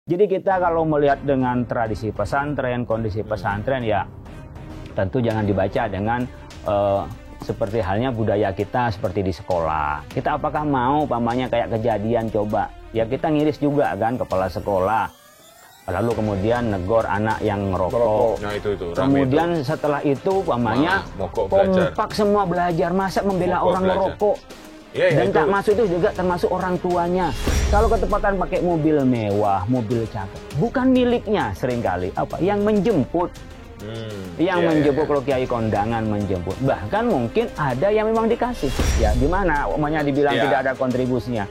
Jadi kita kalau melihat dengan tradisi pesantren, kondisi pesantren ya tentu jangan dibaca dengan seperti halnya budaya kita seperti di sekolah. Kita apakah mau pamannya kayak kejadian coba? Ya kita ngiris juga kan kepala sekolah. Lalu kemudian negor anak yang ngerokok. Nah itu kemudian itu. Setelah itu pamannya kompak semua belajar, masa membela orang ngerokok. Ya, dan itu. tak masuk itu juga termasuk orang tuanya. Kalau ketepatan pakai mobil mewah, mobil cakep, bukan miliknya seringkali. Apa? Yang menjemput. Yang menjemput kalau kiai kondangan menjemput. Bahkan mungkin ada yang memang dikasih. Ya, di mana umumnya dibilang tidak ada kontribusinya.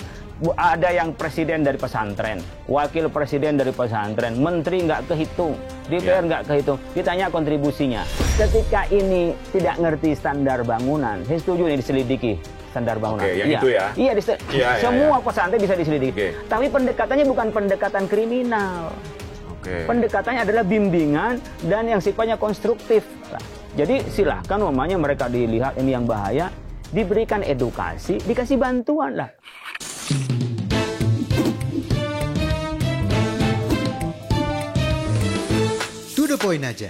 Ada yang presiden dari pesantren, wakil presiden dari pesantren, menteri nggak kehitung, DPR nggak kehitung. Ditanya kontribusinya. Ketika ini tidak ngerti standar bangunan, saya setuju ini diselidiki. Standar bangunan. Yang itu ya? Iya, semua pesantren bisa diselidiki. Tapi pendekatannya bukan pendekatan kriminal. Pendekatannya adalah bimbingan dan yang sifatnya konstruktif. Jadi silahkan umumnya mereka dilihat ini yang bahaya, diberikan edukasi, dikasih bantuan lah. To the point aja.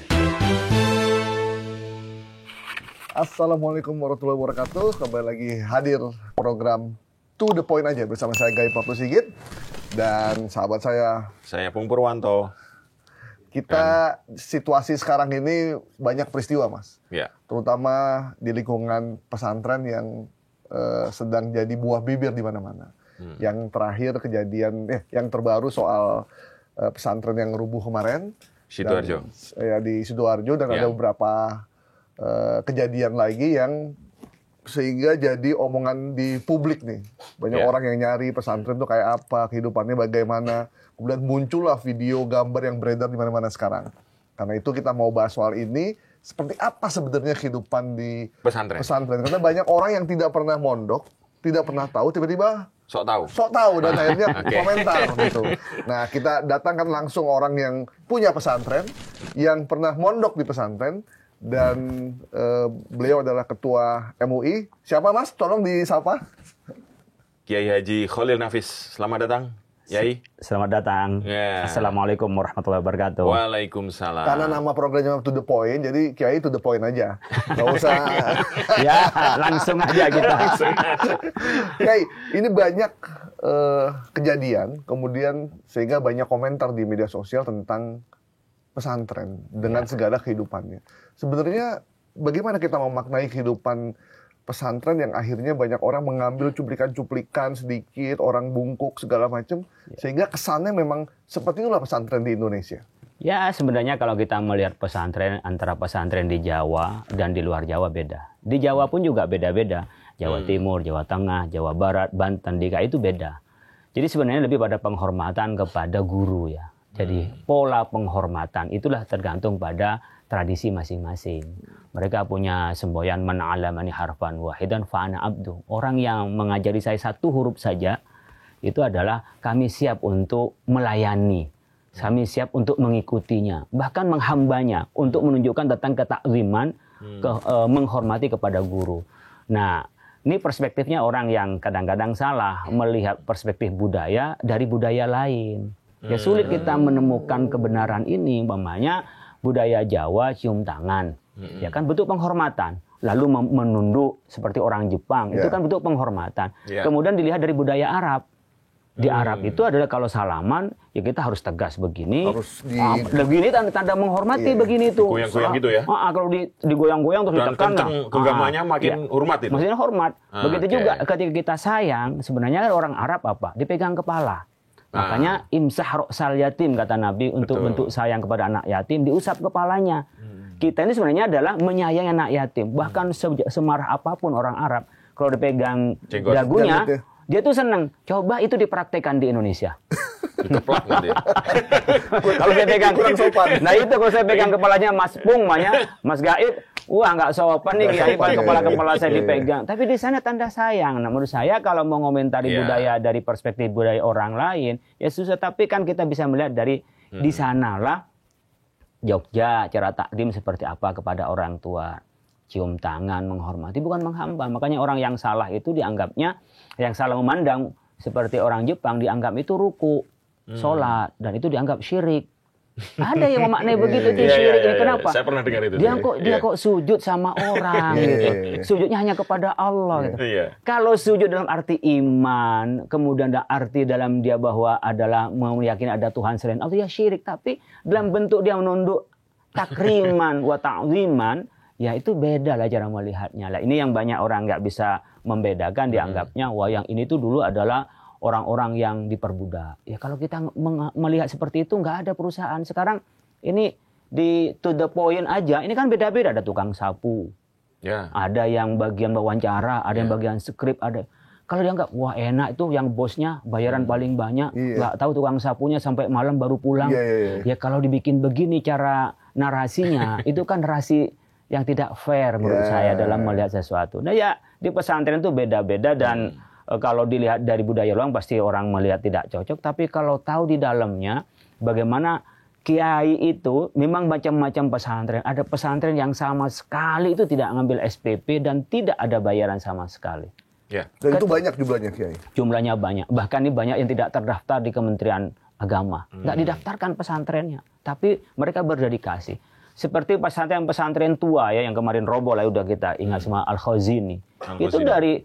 Assalamualaikum warahmatullahi wabarakatuh. Kembali lagi hadir program To the Point aja bersama saya Gaib Abdul Sigit dan sahabat saya Pung Purwanto. Kita situasi sekarang ini banyak peristiwa, Mas. Ya. Terutama di lingkungan pesantren yang sedang jadi buah bibir di mana-mana. Yang terakhir kejadian yang terbaru soal pesantren yang rubuh kemarin. Sidoarjo. Di Sidoarjo dan ada beberapa kejadian lagi yang sehingga jadi omongan di publik nih. Banyak orang yang nyari pesantren itu kayak apa, kehidupannya bagaimana. Kemudian muncullah video, gambar yang beredar di mana-mana sekarang. Karena itu kita mau bahas soal ini, seperti apa sebenarnya kehidupan di pesantren. Karena banyak orang yang tidak pernah mondok, tidak pernah tahu, tiba-tiba sok tahu dan akhirnya komentar gitu. Nah, kita datangkan langsung orang yang punya pesantren, yang pernah mondok di pesantren, dan beliau adalah ketua MUI. Siapa, Mas? Tolong disapa. Kiai Haji Khalil Nafis. Selamat datang, Yai. Selamat datang. Assalamualaikum warahmatullahi wabarakatuh. Waalaikumsalam. Karena nama programnya To The Point, jadi Kiai To The Point aja. Nggak usah. Ya, langsung aja kita. Kiai, ini banyak kejadian, kemudian sehingga banyak komentar di media sosial tentang pesantren dengan segala kehidupannya. Sebenarnya bagaimana kita memaknai kehidupan pesantren yang akhirnya banyak orang mengambil cuplikan-cuplikan sedikit, orang bungkuk segala macam, sehingga kesannya memang seperti itulah pesantren di Indonesia. Ya, sebenarnya kalau kita melihat pesantren, antara pesantren di Jawa dan di luar Jawa beda. Di Jawa pun juga beda-beda. Jawa Timur, Jawa Tengah, Jawa Barat, Banten, DKI itu beda. Jadi sebenarnya lebih pada penghormatan kepada guru ya. Jadi pola penghormatan itulah tergantung pada tradisi masing-masing. Mereka punya semboyan man 'allamani harfan wahidan fa ana abdu. Orang yang mengajari saya satu huruf saja itu adalah kami siap untuk melayani. Kami siap untuk mengikutinya, bahkan menghambanya untuk menunjukkan tentang ketakziman, menghormati kepada guru. Nah, ini perspektifnya orang yang kadang-kadang salah melihat perspektif budaya dari budaya lain. Ya sulit kita menemukan kebenaran ini, umpamanya budaya Jawa cium tangan, ya kan bentuk penghormatan. Lalu menunduk seperti orang Jepang, itu kan bentuk penghormatan. Kemudian dilihat dari budaya Arab. Di Arab itu adalah kalau salaman, ya kita harus tegas begini. Begini tanda menghormati begini itu. Goyang-goyang gitu ya? Kalau digoyang-goyang terus ditekan. Dan genggamannya makin hormat itu? Maksudnya hormat. Begitu juga ketika kita sayang, sebenarnya orang Arab apa? Dipegang kepala. Makanya imsah ra'sal yatim kata Nabi untuk bentuk sayang kepada anak yatim diusap kepalanya. Kita ini sebenarnya adalah menyayangi anak yatim. Bahkan semarah apapun orang Arab kalau dipegang dagunya dia tuh senang. Coba itu dipraktekkan di Indonesia. Dikeplak nanti. Kalau saya pegang kurang sopan. Nah itu kalau saya pegang kepalanya Mas Pung, Mas Gaib, wah nggak sopan nih Kiai kepala saya dipegang. Tapi di sana tanda sayang. Nah menurut saya kalau mau ngomentari budaya dari perspektif budaya orang lain, ya susah. Tapi kan kita bisa melihat dari di sanalah Jogja cara takdim seperti apa kepada orang tua. Cium tangan, menghormati, bukan menghamba. Makanya orang yang salah itu dianggapnya, yang salah memandang seperti orang Jepang dianggap itu ruku. sholat, dan itu dianggap syirik. Ada yang memaknai begitu, itu Iya, syirik. iya, iya. Kenapa? Saya pernah dengar itu. Dia Iya. kok sujud sama orang gitu. Sujudnya hanya kepada Allah gitu. Iya. Kalau sujud dalam arti iman, kemudian ada arti dalam dia bahwa adalah meyakini ada Tuhan selain Allah, ya syirik. Tapi dalam bentuk dia menunduk takriman wa ta'ziman, ya itu beda lah cara melihatnya. Lah ini yang banyak orang nggak bisa membedakan, dianggapnya wah yang ini tuh dulu adalah orang-orang yang diperbudak. Ya kalau kita melihat seperti itu nggak ada perusahaan. Sekarang ini di to the point aja, ini kan beda-beda. Ada tukang sapu, Ya. ada yang bagian wawancara, ada yang bagian skrip, ada. Kalau dianggap wah enak itu yang bosnya bayaran paling banyak, nggak tahu tukang sapunya sampai malam baru pulang. Ya kalau dibikin begini cara narasinya, itu kan narasi yang tidak fair menurut saya dalam melihat sesuatu. Nah ya di pesantren itu beda-beda dan kalau dilihat dari budaya luar pasti orang melihat tidak cocok. Tapi kalau tahu di dalamnya bagaimana kiai itu memang macam-macam pesantren. Ada pesantren yang sama sekali itu tidak ngambil SPP dan tidak ada bayaran sama sekali. Ya. Dan itu banyak jumlahnya, Kiai. Jumlahnya banyak. Bahkan ini banyak yang tidak terdaftar di Kementerian Agama. Nggak didaftarkan pesantrennya. Tapi mereka berdedikasi. Seperti pesantren-pesantren tua ya yang kemarin roboh lah udah kita ingat semua Al-Khazini. Itu dari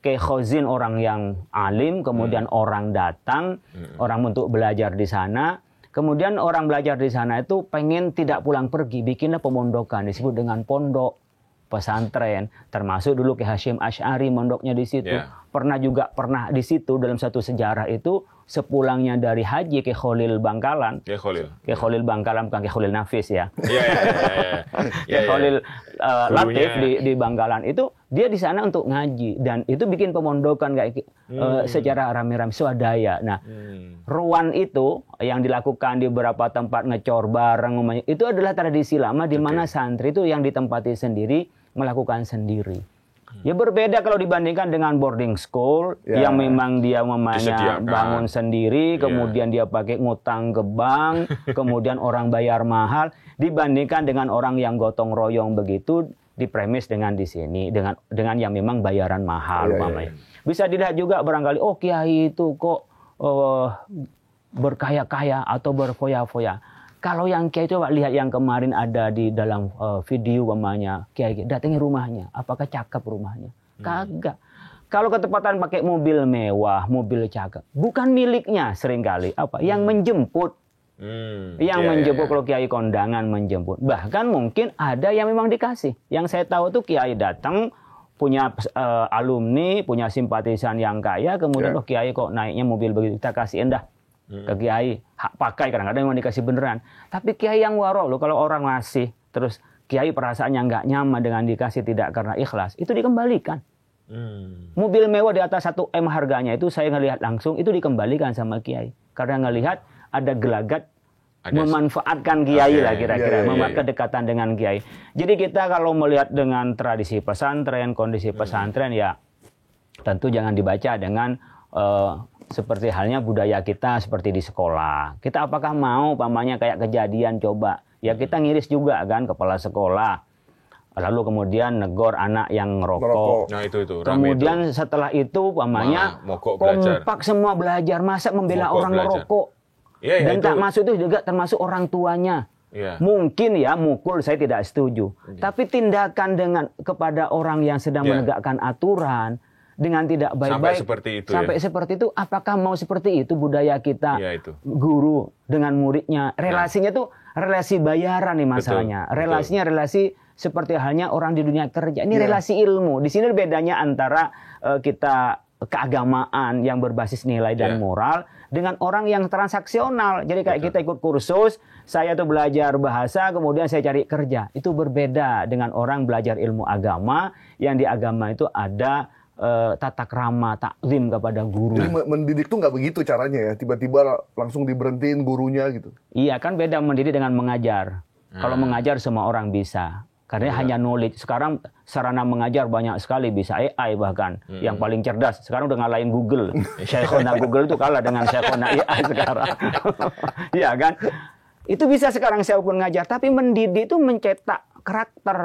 Kiai Khazin orang yang alim, kemudian orang datang, orang untuk belajar di sana. Kemudian orang belajar di sana itu pengen tidak pulang pergi, bikinlah pemondokan disebut dengan pondok pesantren. Termasuk dulu Kiai Hasyim Asy'ari mondoknya di situ. Pernah di situ dalam satu sejarah itu sepulangnya dari haji Kiai Khalil Bangkalan. Kiai Khalil Bangkalan bukan Kiai Khalil Nafis ya. Kiai Khalil Latif di Bangkalan itu dia di sana untuk ngaji dan itu bikin pemondokan kayak secara rame-rame swadaya. Nah, ruan itu yang dilakukan di beberapa tempat ngecor bareng itu adalah tradisi lama di mana santri itu yang ditempati sendiri melakukan sendiri. Ya berbeda kalau dibandingkan dengan boarding school yang memang dia bangun sendiri, kemudian dia pakai ngutang ke bank, kemudian orang bayar mahal, dibandingkan dengan orang yang gotong royong begitu di premis dengan di sini dengan yang memang bayaran mahal. Bisa dilihat juga barangkali kiai itu kok berkaya-kaya atau berfoya-foya. Kalau yang kiai coba lihat yang kemarin ada di dalam video umpamanya kiai datangi rumahnya, apakah cakep rumahnya? Kagak. Kalau ketepatan pakai mobil mewah, mobil cakep, bukan miliknya seringkali yang menjemput. Yang menjemput kalau kiai kondangan menjemput. Bahkan mungkin ada yang memang dikasih. Yang saya tahu tuh kiai datang punya alumni, punya simpatisan yang kaya, kemudian kiai kok naiknya mobil begitu, kita kasihin dah ke kiai, hak pakai kadang-kadang memang dikasih beneran. Tapi kiai yang waro loh, kalau orang ngasih terus kiai perasaannya nggak nyaman dengan dikasih tidak karena ikhlas, itu dikembalikan. Mobil mewah di atas 1 M harganya itu saya ngelihat langsung itu dikembalikan sama kiai karena ngelihat ada gelagat memanfaatkan kiai lah kira-kira, kedekatan dengan kiai. Jadi kita kalau melihat dengan tradisi pesantren, kondisi pesantren ya tentu jangan dibaca dengan seperti halnya budaya kita seperti di sekolah. Kita apakah mau pamannya kayak kejadian coba? Ya kita ngiris juga kan kepala sekolah. Lalu kemudian negor anak yang ngerokok. Nah itu kemudian itu. Setelah itu pamannya kompak semua belajar, masa membela orang ngerokok. Dan tak masuk itu juga termasuk orang tuanya. Mungkin ya mukul saya tidak setuju. Tapi tindakan kepada orang yang sedang menegakkan aturan dengan tidak baik-baik seperti itu apakah mau seperti itu budaya kita? Guru dengan muridnya relasinya tuh relasi bayaran nih masalahnya. Relasinya relasi seperti halnya orang di dunia kerja. Ini relasi ilmu. Di sini bedanya antara kita keagamaan yang berbasis nilai dan moral dengan orang yang transaksional. Jadi kayak kita ikut kursus, saya tuh belajar bahasa, kemudian saya cari kerja. Itu berbeda dengan orang belajar ilmu agama yang di agama itu ada tata krama, takzim kepada guru. Jadi mendidik tuh nggak begitu caranya ya, tiba-tiba langsung diberhentiin gurunya gitu. Iya kan beda mendidik dengan mengajar. Kalau mengajar semua orang bisa, karena hanya knowledge. Sekarang sarana mengajar banyak sekali, bisa AI bahkan yang paling cerdas. Sekarang udah ngalahin Google. Syekhona Google itu kalah dengan Syekhona AI sekarang. Iya kan? Itu bisa sekarang saya pun ngajar, tapi mendidik itu mencetak karakter.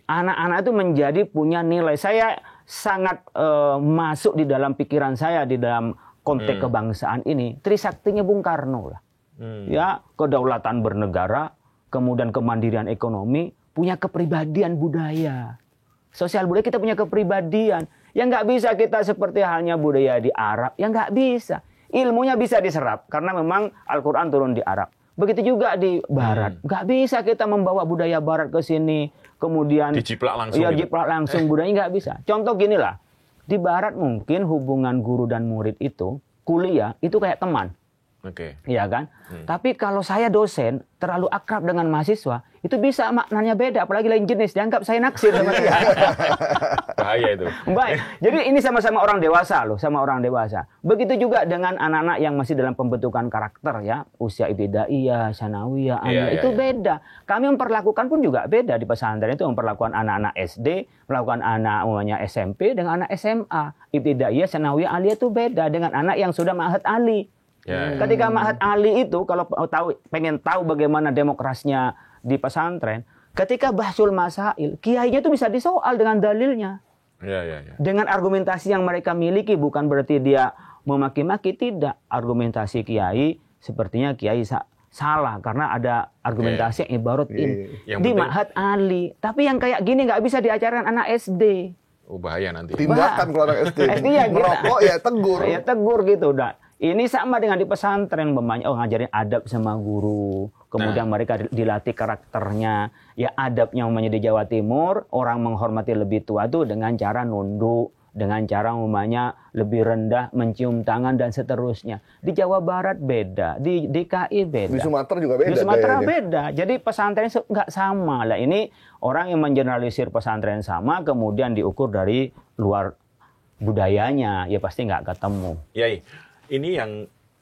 Anak-anak itu menjadi punya nilai. Saya sangat masuk di dalam pikiran saya, di dalam konteks kebangsaan ini, Trisaktinya Bung Karno lah. Ya, kedaulatan bernegara, kemudian kemandirian ekonomi, punya kepribadian budaya. Sosial budaya kita punya kepribadian. Yang nggak bisa kita seperti halnya budaya di Arab, yang nggak bisa. Ilmunya bisa diserap, karena memang Al-Quran turun di Arab. Begitu juga di Barat. Nggak bisa kita membawa budaya Barat ke sini, kemudian Dijiplak langsung. ya, gitu. jiplak langsung budayanya nggak bisa. Contoh gini lah, di Barat mungkin hubungan guru dan murid itu, kuliah, itu kayak teman. Oke. Iya kan? Tapi kalau saya dosen, terlalu akrab dengan mahasiswa, itu bisa maknanya beda, apalagi lain jenis, dianggap saya naksir sama dia. Bahaya itu. Baik, jadi ini sama-sama orang dewasa loh, sama orang dewasa. Begitu juga dengan anak-anak yang masih dalam pembentukan karakter ya, usia ibtidaiyah, sanawiyah, aliyah, itu beda. Kami memperlakukan pun juga beda di pesantren itu, memperlakukan anak-anak SD, melakukan anak umumnya SMP dengan anak SMA. Ibtidaiyah, sanawiyah, aliyah itu beda dengan anak yang sudah ma'had ali. Ketika Ma'had Ali itu, kalau pengen tahu bagaimana demokrasinya di pesantren, ketika bahsul masail, kiainya itu bisa disoal dengan dalilnya. Dengan argumentasi yang mereka miliki, bukan berarti dia memaki-maki, tidak. Argumentasi kiai, sepertinya kiai salah, karena ada argumentasi yang ibarat ini. Di Ma'had Ali. Tapi yang kayak gini nggak bisa diajarkan anak SD. Oh, bahaya nanti. Tindakan kalau anak SD. Iya, merokok ya tegur. Ya tegur gitu udah. Ini sama dengan di pesantren, ngajarin adab sama guru. Kemudian mereka dilatih karakternya. Ya adabnya umpamanya di Jawa Timur, orang menghormati lebih tua itu dengan cara nunduk, dengan cara umpamanya lebih rendah, mencium tangan dan seterusnya. Di Jawa Barat beda, di DKI beda. Di Sumatera juga beda. Di Sumatera beda. Jadi pesantren nggak sama lah. Ini orang yang mengeneralisir pesantren sama, kemudian diukur dari luar budayanya, ya pasti nggak ketemu. Yai, ini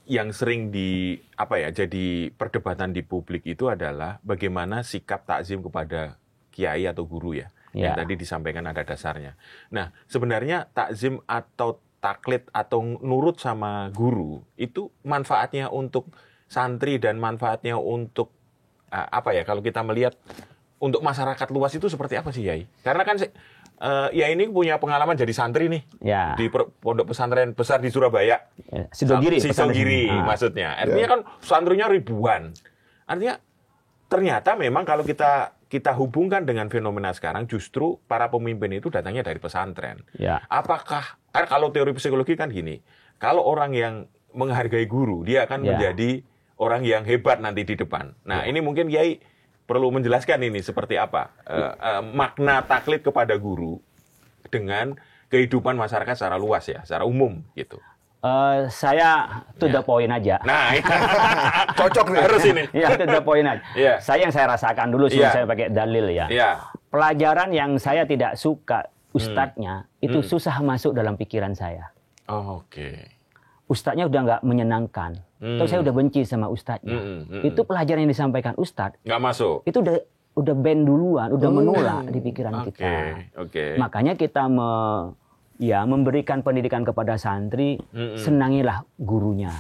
yang sering jadi perdebatan di publik itu adalah bagaimana sikap takzim kepada kiai atau guru ya. Yang tadi disampaikan ada dasarnya. Nah, sebenarnya takzim atau taklid atau nurut sama guru itu manfaatnya untuk santri dan manfaatnya untuk kalau kita melihat untuk masyarakat luas itu seperti apa sih, Yai? Karena kan ya ini punya pengalaman jadi santri nih di pondok pesantren besar di Surabaya. Sidogiri maksudnya. Artinya kan santrinya ribuan. Artinya ternyata memang kalau kita hubungkan dengan fenomena sekarang, justru para pemimpin itu datangnya dari pesantren. Apakah kalau teori psikologi kan gini, kalau orang yang menghargai guru, dia akan menjadi orang yang hebat nanti di depan. Nah, ini mungkin Kiai perlu menjelaskan ini seperti apa makna taklid kepada guru dengan kehidupan masyarakat secara luas ya, secara umum gitu. Saya to the point aja. Nah, cocok nih. Harus ini. Ya, to the point aja. Saya yang saya rasakan dulu sebelum saya pakai dalil ya. Pelajaran yang saya tidak suka ustadznya itu susah masuk dalam pikiran saya. Ustadznya udah nggak menyenangkan. Terus saya udah benci sama ustadznya. Itu pelajaran yang disampaikan ustadz. Nggak masuk. Itu udah band duluan, udah menolak di pikiran kita. Makanya kita memberikan pendidikan kepada santri, senangilah gurunya.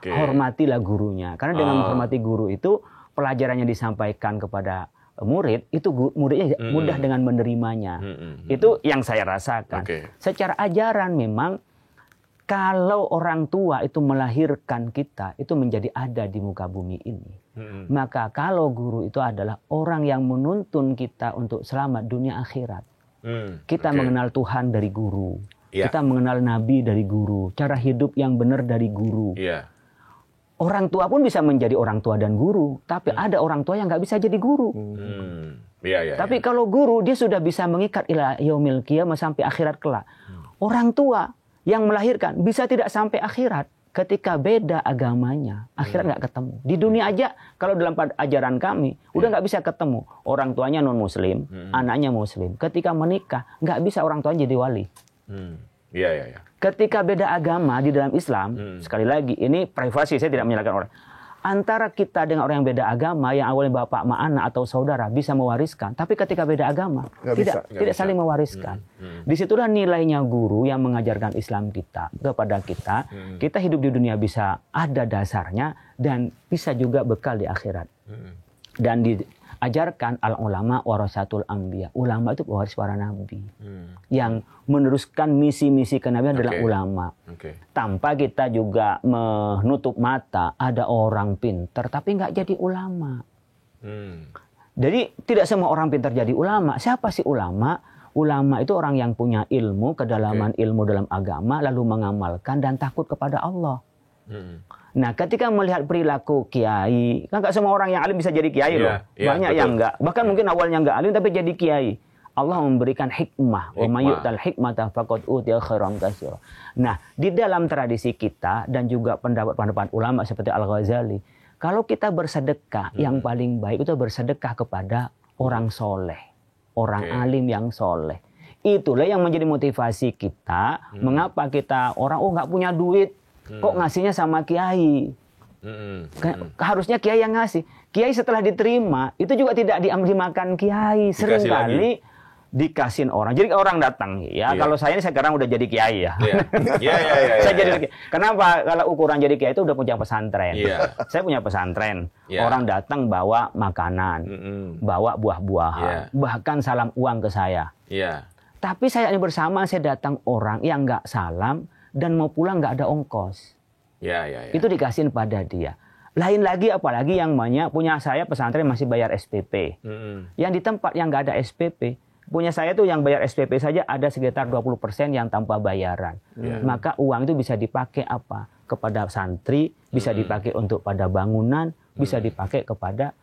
Hormatilah gurunya. Karena dengan menghormati guru itu, pelajaran yang disampaikan kepada murid, itu muridnya mudah dengan menerimanya. Itu yang saya rasakan. Secara ajaran memang, kalau orang tua itu melahirkan kita, itu menjadi ada di muka bumi ini. Maka kalau guru itu adalah orang yang menuntun kita untuk selamat dunia akhirat. Kita mengenal Tuhan dari guru. Kita mengenal Nabi dari guru. Cara hidup yang benar dari guru. Orang tua pun bisa menjadi orang tua dan guru. Tapi ada orang tua yang nggak bisa jadi guru. Tapi kalau guru, dia sudah bisa mengikat ila yaumil qiyamah sampai akhirat kelak. Orang tua yang melahirkan bisa tidak sampai akhirat ketika beda agamanya, akhirat nggak ketemu. Di dunia aja kalau dalam ajaran kami udah nggak bisa ketemu. Orang tuanya non muslim, anaknya muslim. Ketika menikah nggak bisa orang tuanya jadi wali. Ketika beda agama di dalam Islam, sekali lagi ini privasi, saya tidak menyalahkan orang. Antara kita dengan orang yang beda agama, yang awalnya bapak sama anak atau saudara bisa mewariskan, tapi ketika beda agama tidak saling mewariskan. Disitulah nilainya guru yang mengajarkan Islam kita kepada kita. Kita hidup di dunia bisa ada dasarnya dan bisa juga bekal di akhirat. Dan di ajarkan al ulama warasatul anbiya. Ulama itu pewaris para nabi. Yang meneruskan misi-misi kenabian adalah ulama. Tanpa kita juga menutup mata, ada orang pintar tapi nggak jadi ulama. Jadi tidak semua orang pintar jadi ulama. Siapa sih ulama? Ulama itu orang yang punya ilmu, kedalaman ilmu dalam agama, lalu mengamalkan dan takut kepada Allah. Nah, ketika melihat perilaku kiai, kan nggak semua orang yang alim bisa jadi kiai loh. Banyak yang nggak. Bahkan mungkin awalnya nggak alim tapi jadi kiai. Allah memberikan hikmah. Wa may yu'tal hikmata faqad utiya khairan katsira. Nah, di dalam tradisi kita dan juga pendapat-pendapat ulama seperti Al-Ghazali, kalau kita bersedekah, yang paling baik itu bersedekah kepada orang soleh, orang alim yang soleh. Itulah yang menjadi motivasi kita. Mengapa kita orang nggak punya duit, kok ngasihnya sama kiai? Harusnya kiai yang ngasih. Kiai setelah diterima itu juga tidak dimakan kiai. Seringkali dikasihin orang. Jadi orang datang, kalau saya ini sekarang udah jadi kiai ya. Saya jadi kenapa? Kalau ukuran jadi kiai itu udah punya pesantren. Saya punya pesantren. Orang datang bawa makanan, bawa buah-buahan, bahkan salam uang ke saya. Tapi saya ini bersama, saya datang orang yang nggak salam dan mau pulang nggak ada ongkos. Itu dikasihin pada dia. Lain lagi apalagi yang banyak punya saya pesantren masih bayar SPP. Yang di tempat yang nggak ada SPP, punya saya tuh yang bayar SPP saja ada sekitar 20% yang tanpa bayaran. Maka uang itu bisa dipakai apa? Kepada santri, bisa dipakai untuk pada bangunan, bisa dipakai kepada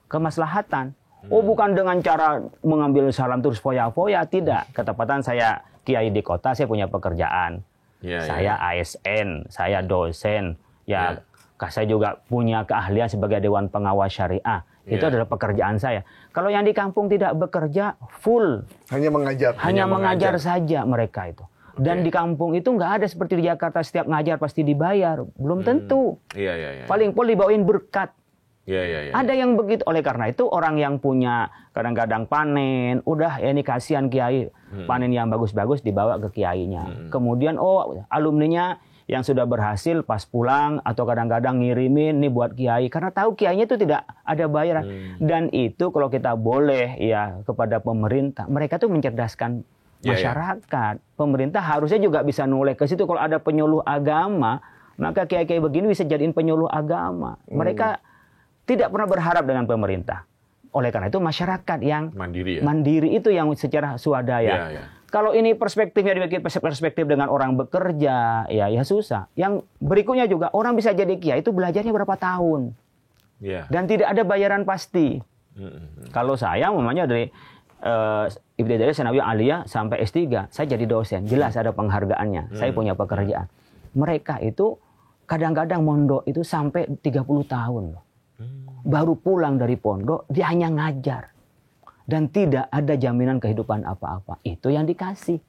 kemaslahatan. Bukan dengan cara mengambil salam terus foya-foya, tidak. Ketepatan saya kiai di kota, saya punya pekerjaan. Saya ASN, saya dosen. Saya juga punya keahlian sebagai Dewan Pengawas Syariah. Itu adalah pekerjaan saya. Kalau yang di kampung tidak bekerja, full. Hanya mengajar saja mereka itu. Dan di kampung itu nggak ada seperti di Jakarta, setiap ngajar pasti dibayar. Belum tentu. Paling pol dibawain berkat. Ada yang begitu. Oleh karena itu orang yang punya kadang-kadang panen, udah ini kasihan kiai. Panen yang bagus-bagus dibawa ke kiainya. Kemudian alumninya yang sudah berhasil pas pulang atau kadang-kadang ngirimin nih buat kiai karena tahu kiainya itu tidak ada bayaran. Dan itu kalau kita boleh kepada pemerintah, mereka tuh mencerdaskan masyarakat. Pemerintah harusnya juga bisa noleh ke situ. Kalau ada penyuluh agama, maka kiai-kiai begini bisa jadiin penyuluh agama. Mereka tidak pernah berharap dengan pemerintah. Oleh karena itu masyarakat yang mandiri itu yang secara swadaya. Kalau ini perspektifnya dibikin perspektif dengan orang bekerja, ya susah. Yang berikutnya juga orang bisa jadi kiai itu belajarnya berapa tahun. Dan tidak ada bayaran pasti. Kalau saya namanya dari Ibtidaiyah Tsanawiyah Aliyah sampai S3, saya jadi dosen, jelas ada penghargaannya. Saya punya pekerjaan. Mereka itu kadang-kadang mondok itu sampai 30 tahun. Baru pulang dari pondok, dia hanya ngajar. Dan tidak ada jaminan kehidupan apa-apa. Itu yang dikasih.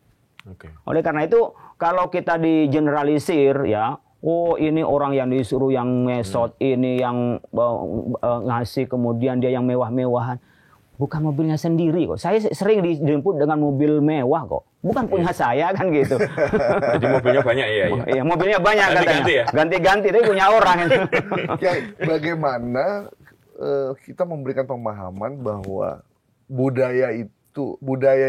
Oleh karena itu, kalau kita digeneralisir, ini orang yang disuruh yang ngesot, ini yang ngasih, kemudian dia yang mewah-mewahan. Bukan mobilnya sendiri kok. Saya sering dijemput dengan mobil mewah kok. Bukan punya saya kan gitu. Jadi mobilnya banyak Iya, mobilnya banyak katanya. Ganti-ganti, tapi punya orang. Bagaimana kita memberikan pemahaman bahwa budaya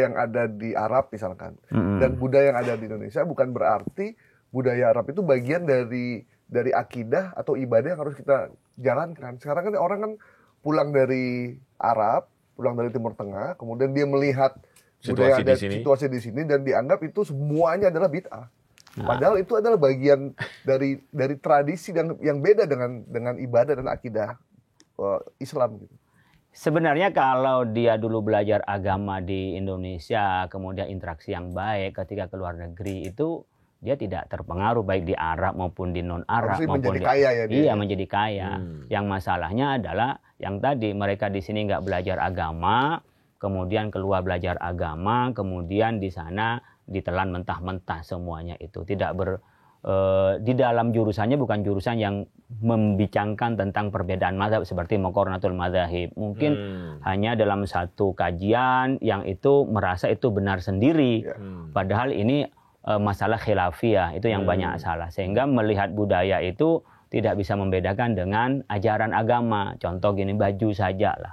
yang ada di Arab misalkan dan budaya yang ada di Indonesia bukan berarti budaya Arab itu bagian dari akidah atau ibadah yang harus kita jalankan. Sekarang kan orang kan pulang dari Arab, pulang dari Timur Tengah, kemudian dia melihat situasi di sini dan dianggap itu semuanya adalah bid'ah. Padahal itu adalah bagian dari tradisi yang beda dengan ibadah dan akidah Islam gitu. Sebenarnya kalau dia dulu belajar agama di Indonesia, kemudian interaksi yang baik ketika ke luar negeri itu dia tidak terpengaruh baik di Arab maupun di non-Arab maupun menjadi kaya ya dia. Iya, menjadi kaya. Yang masalahnya adalah yang tadi mereka di sini nggak belajar agama, kemudian keluar belajar agama, kemudian di sana ditelan mentah-mentah semuanya itu. Tidak di dalam jurusannya bukan jurusan yang membicarakan tentang perbedaan mazhab seperti Muqaranatul Madzahib. Mungkin hanya dalam satu kajian yang itu merasa itu benar sendiri. Padahal ini masalah khilafiyah, itu yang banyak salah. Sehingga melihat budaya itu tidak bisa membedakan dengan ajaran agama. Contoh gini, baju saja lah.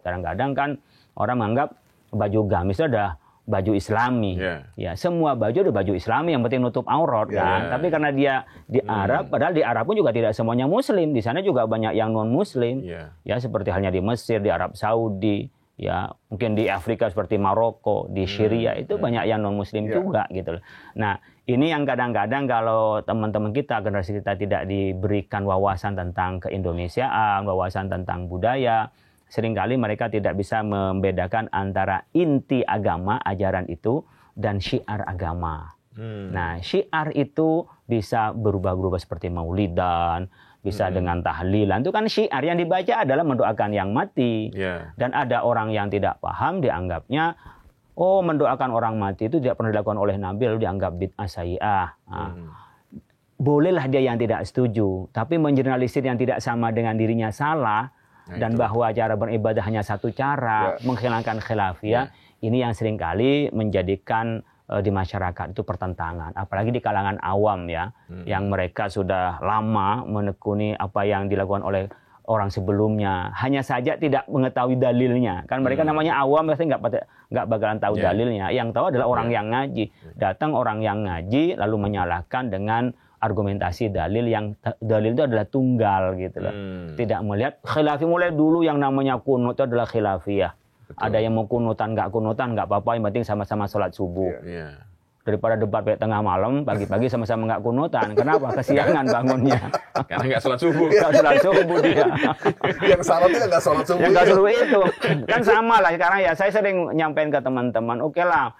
Kadang-kadang kan orang menganggap baju gamis itu adalah baju Islami. Ya, semua baju ada baju Islami yang penting nutup aurat kan. Tapi karena dia di Arab, padahal di Arab pun juga tidak semuanya Muslim. Di sana juga banyak yang non Muslim. Ya, seperti halnya di Mesir, di Arab Saudi, ya mungkin di Afrika seperti Maroko, di Syria itu banyak yang non Muslim juga gitu loh. Nah, ini yang kadang-kadang kalau teman-teman kita, generasi kita tidak diberikan wawasan tentang keindonesiaan, wawasan tentang budaya, seringkali mereka tidak bisa membedakan antara inti agama, ajaran itu, dan syiar agama. Nah, syiar itu bisa berubah-ubah seperti maulidan, bisa dengan tahlilan. Itu kan syiar yang dibaca adalah mendoakan yang mati. Dan ada orang yang tidak paham, dianggapnya, oh mendoakan orang mati itu tidak pernah dilakukan oleh Nabi, lalu dianggap bid'ah sayyi'ah. Bolehlah dia yang tidak setuju, tapi menjernalisir yang tidak sama dengan dirinya salah, dan bahwa cara beribadah hanya satu cara, menghilangkan khilafiyah, ini yang seringkali menjadikan di masyarakat itu pertentangan, apalagi di kalangan awam ya, yang mereka sudah lama menekuni apa yang dilakukan oleh orang sebelumnya, hanya saja tidak mengetahui dalilnya. Kan mereka namanya awam, pasti nggak bakalan tahu dalilnya. Yang tahu adalah orang yang ngaji. Datang orang yang ngaji lalu menyalahkan dengan argumentasi dalil yang dalil itu adalah tunggal gitu loh. Tidak melihat khilafi, mulai dulu yang namanya kunut itu adalah khilafiyah. Ada yang mau kunutan nggak apa-apa, yang penting sama-sama sholat subuh. Daripada debat sampai tengah malam, pagi-pagi sama-sama nggak kunutan. Kenapa? Kesiangan bangunnya. Karena nggak sholat subuh. Nggak sholat subuh dia. Yang salah itu nggak sholat subuh. Yang nggak subuh itu. Kan sama lah. Karena ya saya sering nyampein ke teman-teman, oke lah,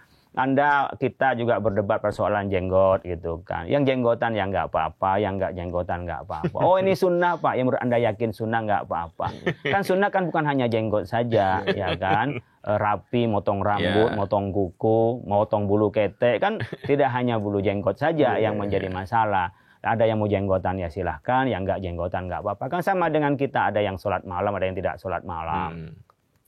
kita juga berdebat persoalan jenggot gitu kan. Yang jenggotan ya nggak apa-apa, yang nggak jenggotan nggak apa-apa. Oh ini sunnah Pak, yang menurut Anda yakin sunnah nggak apa-apa. Kan sunnah kan bukan hanya jenggot saja, ya kan. Rapi, motong rambut, motong kuku, motong bulu ketek, kan tidak hanya bulu jenggot saja yang menjadi masalah. Ada yang mau jenggotan ya silahkan, yang nggak jenggotan nggak apa-apa. Kan sama dengan kita, ada yang sholat malam, ada yang tidak sholat malam.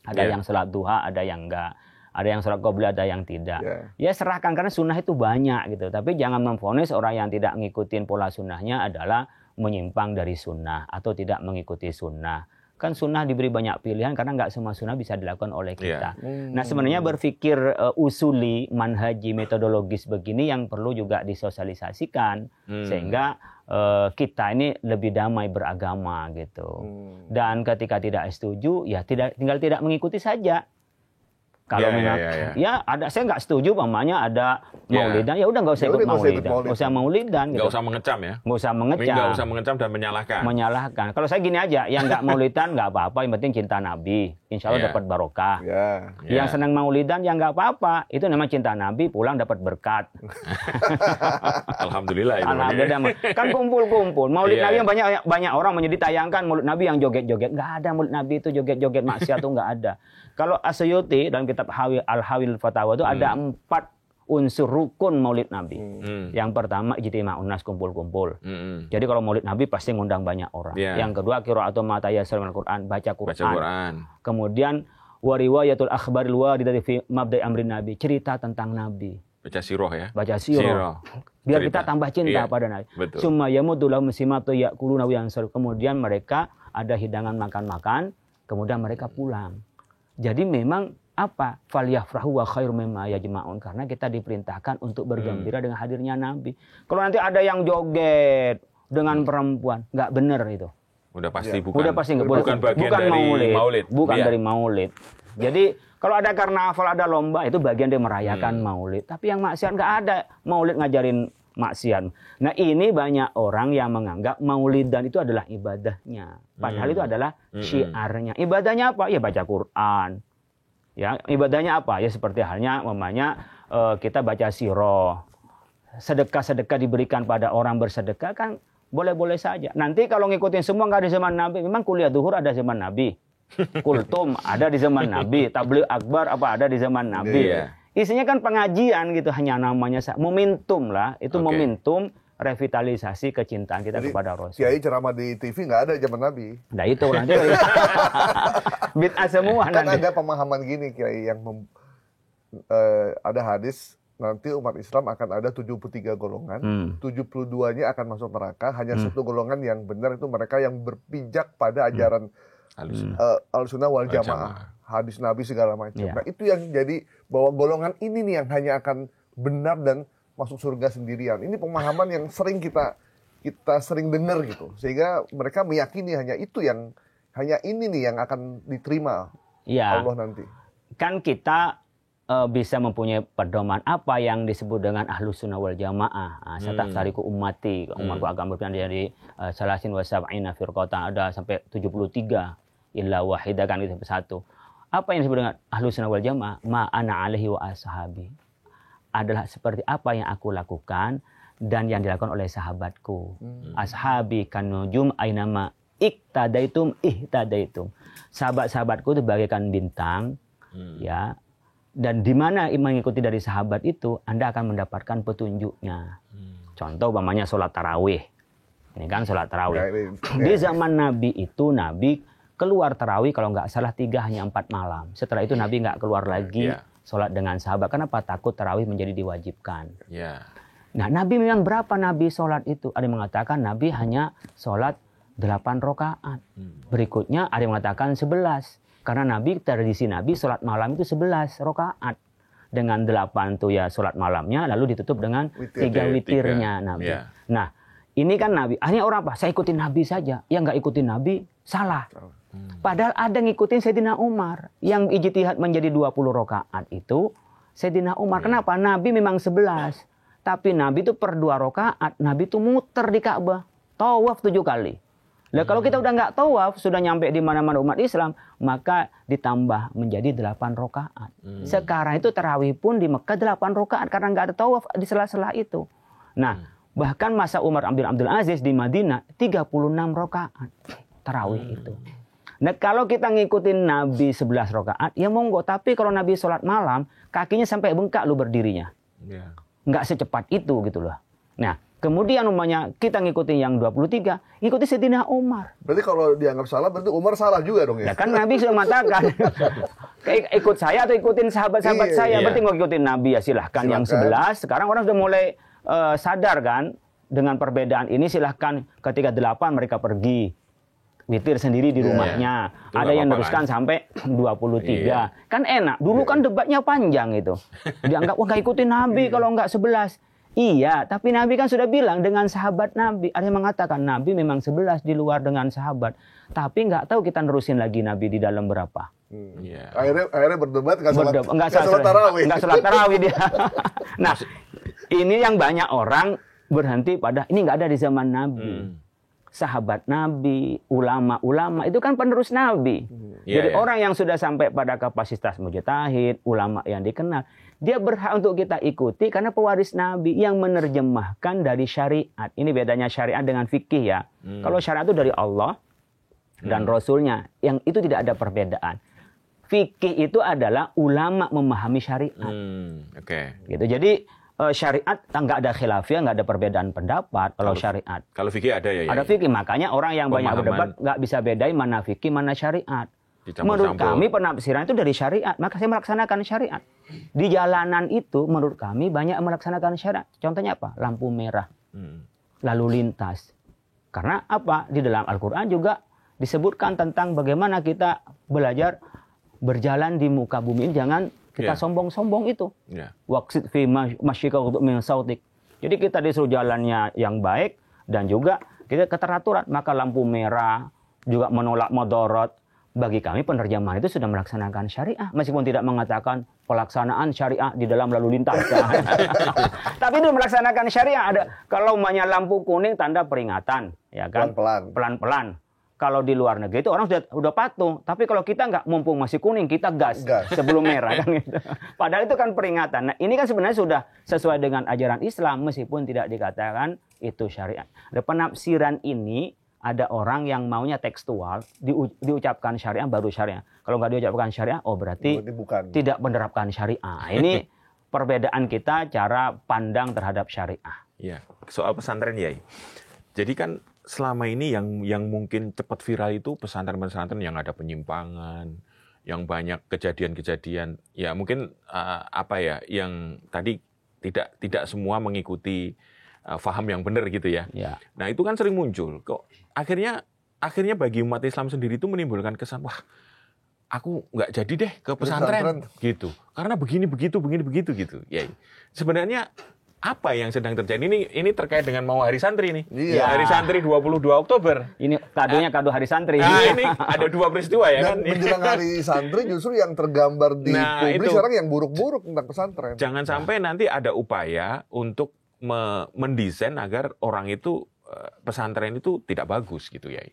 Ada yang sholat duha, ada yang enggak. Ada yang sholat qobliyah, ada yang tidak. Ya serahkan, karena sunnah itu banyak gitu. Tapi jangan memvonis orang yang tidak ngikutin pola sunnahnya adalah menyimpang dari sunnah atau tidak mengikuti sunnah. Kan sunnah diberi banyak pilihan karena nggak semua sunnah bisa dilakukan oleh kita. Nah sebenarnya berpikir usuli, manhaji, metodologis begini yang perlu juga disosialisasikan. Sehingga kita ini lebih damai beragama gitu. Dan ketika tidak setuju, ya tinggal tidak mengikuti saja. Kalau ya ada, saya nggak setuju umpamanya ada maulidan, ya udah nggak usah ikut maulidan, nggak usah maulidan, nggak usah mengecam ya, nggak usah mengecam, nggak usah mengecam dan menyalahkan. Kalau saya gini aja, yang nggak maulidan nggak apa-apa, yang penting cinta Nabi, insya Allah dapat barokah. Yang senang maulidan ya nggak apa-apa, itu namanya cinta Nabi, pulang dapat berkat. Alhamdulillah itu. Alhamdulillah, kan kumpul-kumpul. Maulid Nabi yang banyak orang ditayangkan maulid Nabi yang joget-joget, nggak ada maulid Nabi itu joget-joget maksiat tuh nggak ada. Kalau Asyuti dalam kitab Al-Hawil Fatawa itu ada 4 unsur rukun maulid Nabi. Yang pertama ijtima'un nas, kumpul-kumpul. Jadi kalau maulid Nabi pasti ngundang banyak orang. Yang kedua qira'atu ma tayassara minal Qur'an, baca Quran. Kemudian wa riwayatul akhbaril waridati fi mabda'i amrin Nabi, cerita tentang Nabi. Baca sirah ya. Baca sirah. Biar kita tambah cinta pada Nabi. Summa yamutu lahum simatu yaquluna wa yansur. Kemudian mereka ada hidangan makan-makan, kemudian mereka pulang. Jadi memang apa? Falyafrahu wa khairum mimma yajma'un, karena kita diperintahkan untuk bergembira dengan hadirnya Nabi. Kalau nanti ada yang joget dengan perempuan, nggak benar itu. Udah pasti bukan bagian dari maulid. Bukan dari maulid. Jadi kalau ada karnaval, ada lomba, itu bagian dari merayakan maulid. Tapi yang maksiat nggak ada. Maulid ngajarin maksiat. Nah ini banyak orang yang menganggap maulidan itu adalah ibadahnya. Padahal itu adalah syiarnya. Ibadahnya apa? Ya baca Quran. Ya, ibadahnya apa? Ya seperti halnya kita baca sirah. Sedekah-sedekah diberikan pada orang bersedekah kan boleh-boleh saja. Nanti kalau ngikutin semua nggak ada zaman Nabi. Memang kuliah duhur ada zaman Nabi. Kultum ada di zaman Nabi. Tabligh akbar ada di zaman Nabi. Isinya kan pengajian gitu, hanya namanya momentum lah. Itu momentum revitalisasi kecintaan kita kepada Rasul. Kiai ceramah di TV nggak ada zaman Nabi. Nah itu nanti bid'ah semua. Kan ada pemahaman gini Kiai, yang ada hadis nanti umat Islam akan ada 73 golongan, 72-nya akan masuk neraka, hanya satu golongan yang benar, itu mereka yang berpijak pada ajaran Ahlussunnah wal Jamaah, hadis Nabi segala macam. Nah, itu yang jadi bahwa golongan ini nih yang hanya akan benar dan masuk surga sendirian. Ini pemahaman yang sering kita sering dengar gitu. Sehingga mereka meyakini hanya ini nih yang akan diterima Allah nanti. Kan kita bisa mempunyai pedoman apa yang disebut dengan Ahlussunnah wal Jamaah. Satafariqu ummati, umatku akan berpindah dari salasin wa sab'ina firqatan, ada sampai 73 illa wahidah, kan itu satu. Apa yang disebut dengan Ahlussunnah wal Jamaah? Ma ana alaihi wa ashabi. Adalah seperti apa yang aku lakukan dan yang dilakukan oleh sahabatku. Ashabi kanujum ainama ihtadaitum ihtadaitum. Sahabat-sahabatku itu bagaikan bintang, ya. Dan di mana mengikuti dari sahabat itu, Anda akan mendapatkan petunjuknya. Contoh umpamanya sholat tarawih. Ini kan sholat tarawih. Di zaman Nabi itu, Nabi keluar tarawih kalau nggak salah 3 hanya 4 malam. Setelah itu Nabi nggak keluar lagi sholat dengan sahabat. Kenapa? Takut tarawih menjadi diwajibkan. Nah, Nabi memang berapa Nabi sholat itu? Ada yang mengatakan Nabi hanya sholat 8 rakaat. Berikutnya ada yang mengatakan 11. Karena Nabi, tradisi Nabi sholat malam itu 11 rakaat. Dengan 8 tuh ya sholat malamnya, lalu ditutup dengan 3 witirnya Nabi. Nah, ini kan Nabi. Hanya orang apa? Saya ikutin Nabi saja. Yang nggak ikutin Nabi, salah. Padahal ada ngikutin Sayyidina Umar. Yang ijtihad menjadi 20 rakaat itu Sayyidina Umar. Kenapa? Nabi memang 11. Tapi Nabi itu per 2 rakaat, Nabi itu muter di Ka'bah. Tawaf 7 kali. Nah, kalau kita udah nggak tawaf, sudah nyampe di mana-mana umat Islam, maka ditambah menjadi 8 rakaat. Sekarang itu tarawih pun di Mekah 8 rakaat karena nggak ada tawaf di sela-sela itu. Nah, bahkan masa Umar bin Abdul Aziz di Madinah 36 rakaat tarawih itu. Nah, kalau kita ngikutin Nabi 11 rakaat, ya monggo. Tapi kalau Nabi sholat malam, kakinya sampai bengkak lu berdirinya. Nggak secepat itu gitu loh. Nah, kemudian umpamanya kita ngikutin yang 23, ngikuti Sayyidina Umar. Berarti kalau dianggap salah, berarti Umar salah juga dong ya? Ya kan Nabi sudah mengatakan, ikut saya atau ikutin sahabat-sahabat saya. Berarti nggak ikutin Nabi ya silahkan. Yang 11, sekarang orang sudah mulai sadar kan, dengan perbedaan ini silahkan ketika 8 mereka pergi. Witir sendiri di rumahnya. Ada yang teruskan sampai 23. Kan enak. Dulu kan debatnya panjang itu. Dianggap, wah nggak ikutin Nabi kalau nggak 11. Iya, tapi Nabi kan sudah bilang dengan sahabat Nabi. Ada yang mengatakan Nabi memang 11 di luar dengan sahabat. Tapi nggak tahu kita nerusin lagi Nabi di dalam berapa. Akhirnya berdebat nggak sholat tarawih. Nggak sholat tarawih dia. Nah, ini yang banyak orang berhenti pada, ini nggak ada di zaman Nabi. Sahabat Nabi, ulama-ulama itu kan penerus Nabi. Jadi orang yang sudah sampai pada kapasitas mujtahid, ulama yang dikenal, dia berhak untuk kita ikuti karena pewaris Nabi yang menerjemahkan dari syariat. Ini bedanya syariat dengan fikih ya. Kalau syariat itu dari Allah dan Rasulnya, yang itu tidak ada perbedaan. Fikih itu adalah ulama memahami syariat. Gitu. Jadi syariat nggak ada khilafiyah, nggak ada perbedaan pendapat kalau syariat. Kalau fikih ada ya? Ada fikih, makanya orang yang banyak berdebat nggak bisa bedain mana fikih mana syariat. Menurut kami penafsiran itu dari syariat, maka saya melaksanakan syariat. Di jalanan itu menurut kami banyak melaksanakan syariat. Contohnya apa? Lampu merah, lalu lintas. Karena apa? Di dalam Al-Quran juga disebutkan tentang bagaimana kita belajar berjalan di muka bumi ini, jangan kita sombong-sombong itu. Waqsid fi masyika min sautik. Jadi kita disuruh jalannya yang baik dan juga kita keteraturan. Maka lampu merah juga menolak mudarat. Bagi kami penerjemahan itu sudah melaksanakan syariah. Meskipun tidak mengatakan pelaksanaan syariah di dalam lalu lintas. Tapi itu melaksanakan syariah. Ada kalau umpamanya lampu kuning tanda peringatan, ya kan? Pelan-pelan. Kalau di luar negeri itu orang sudah patuh. Tapi kalau kita nggak, mumpung masih kuning, kita gas sebelum merah. Kan gitu. Padahal itu kan peringatan. Nah, ini kan sebenarnya sudah sesuai dengan ajaran Islam, meskipun tidak dikatakan itu syariat. Ada penafsiran ini, ada orang yang maunya tekstual, diucapkan syariah baru syariah. Kalau nggak diucapkan syariah, oh berarti tidak menerapkan syariah. Ini perbedaan kita cara pandang terhadap syariah. Ya, soal pesantren ya. Jadi kan selama ini yang mungkin cepat viral itu pesantren-pesantren yang ada penyimpangan, yang banyak kejadian-kejadian, ya mungkin yang tadi tidak semua mengikuti faham yang benar gitu ya. Nah itu kan sering muncul. Kok akhirnya akhirnya bagi umat Islam sendiri itu menimbulkan kesan, wah, aku nggak jadi deh ke pesantren gitu, karena begini begitu gitu. Ya, sebenarnya apa yang sedang terjadi ini terkait dengan mau Hari Santri nih. Iya. Hari Santri 22 Oktober. Ini kadonya kado Hari Santri. Nah, ini ada dua peristiwa ya kan. Dan menjelang Hari Santri justru yang tergambar di publik itu. sekarang yang buruk-buruk tentang pesantren. Jangan sampai nanti ada upaya untuk mendesain agar orang itu pesantren itu tidak bagus gitu ya.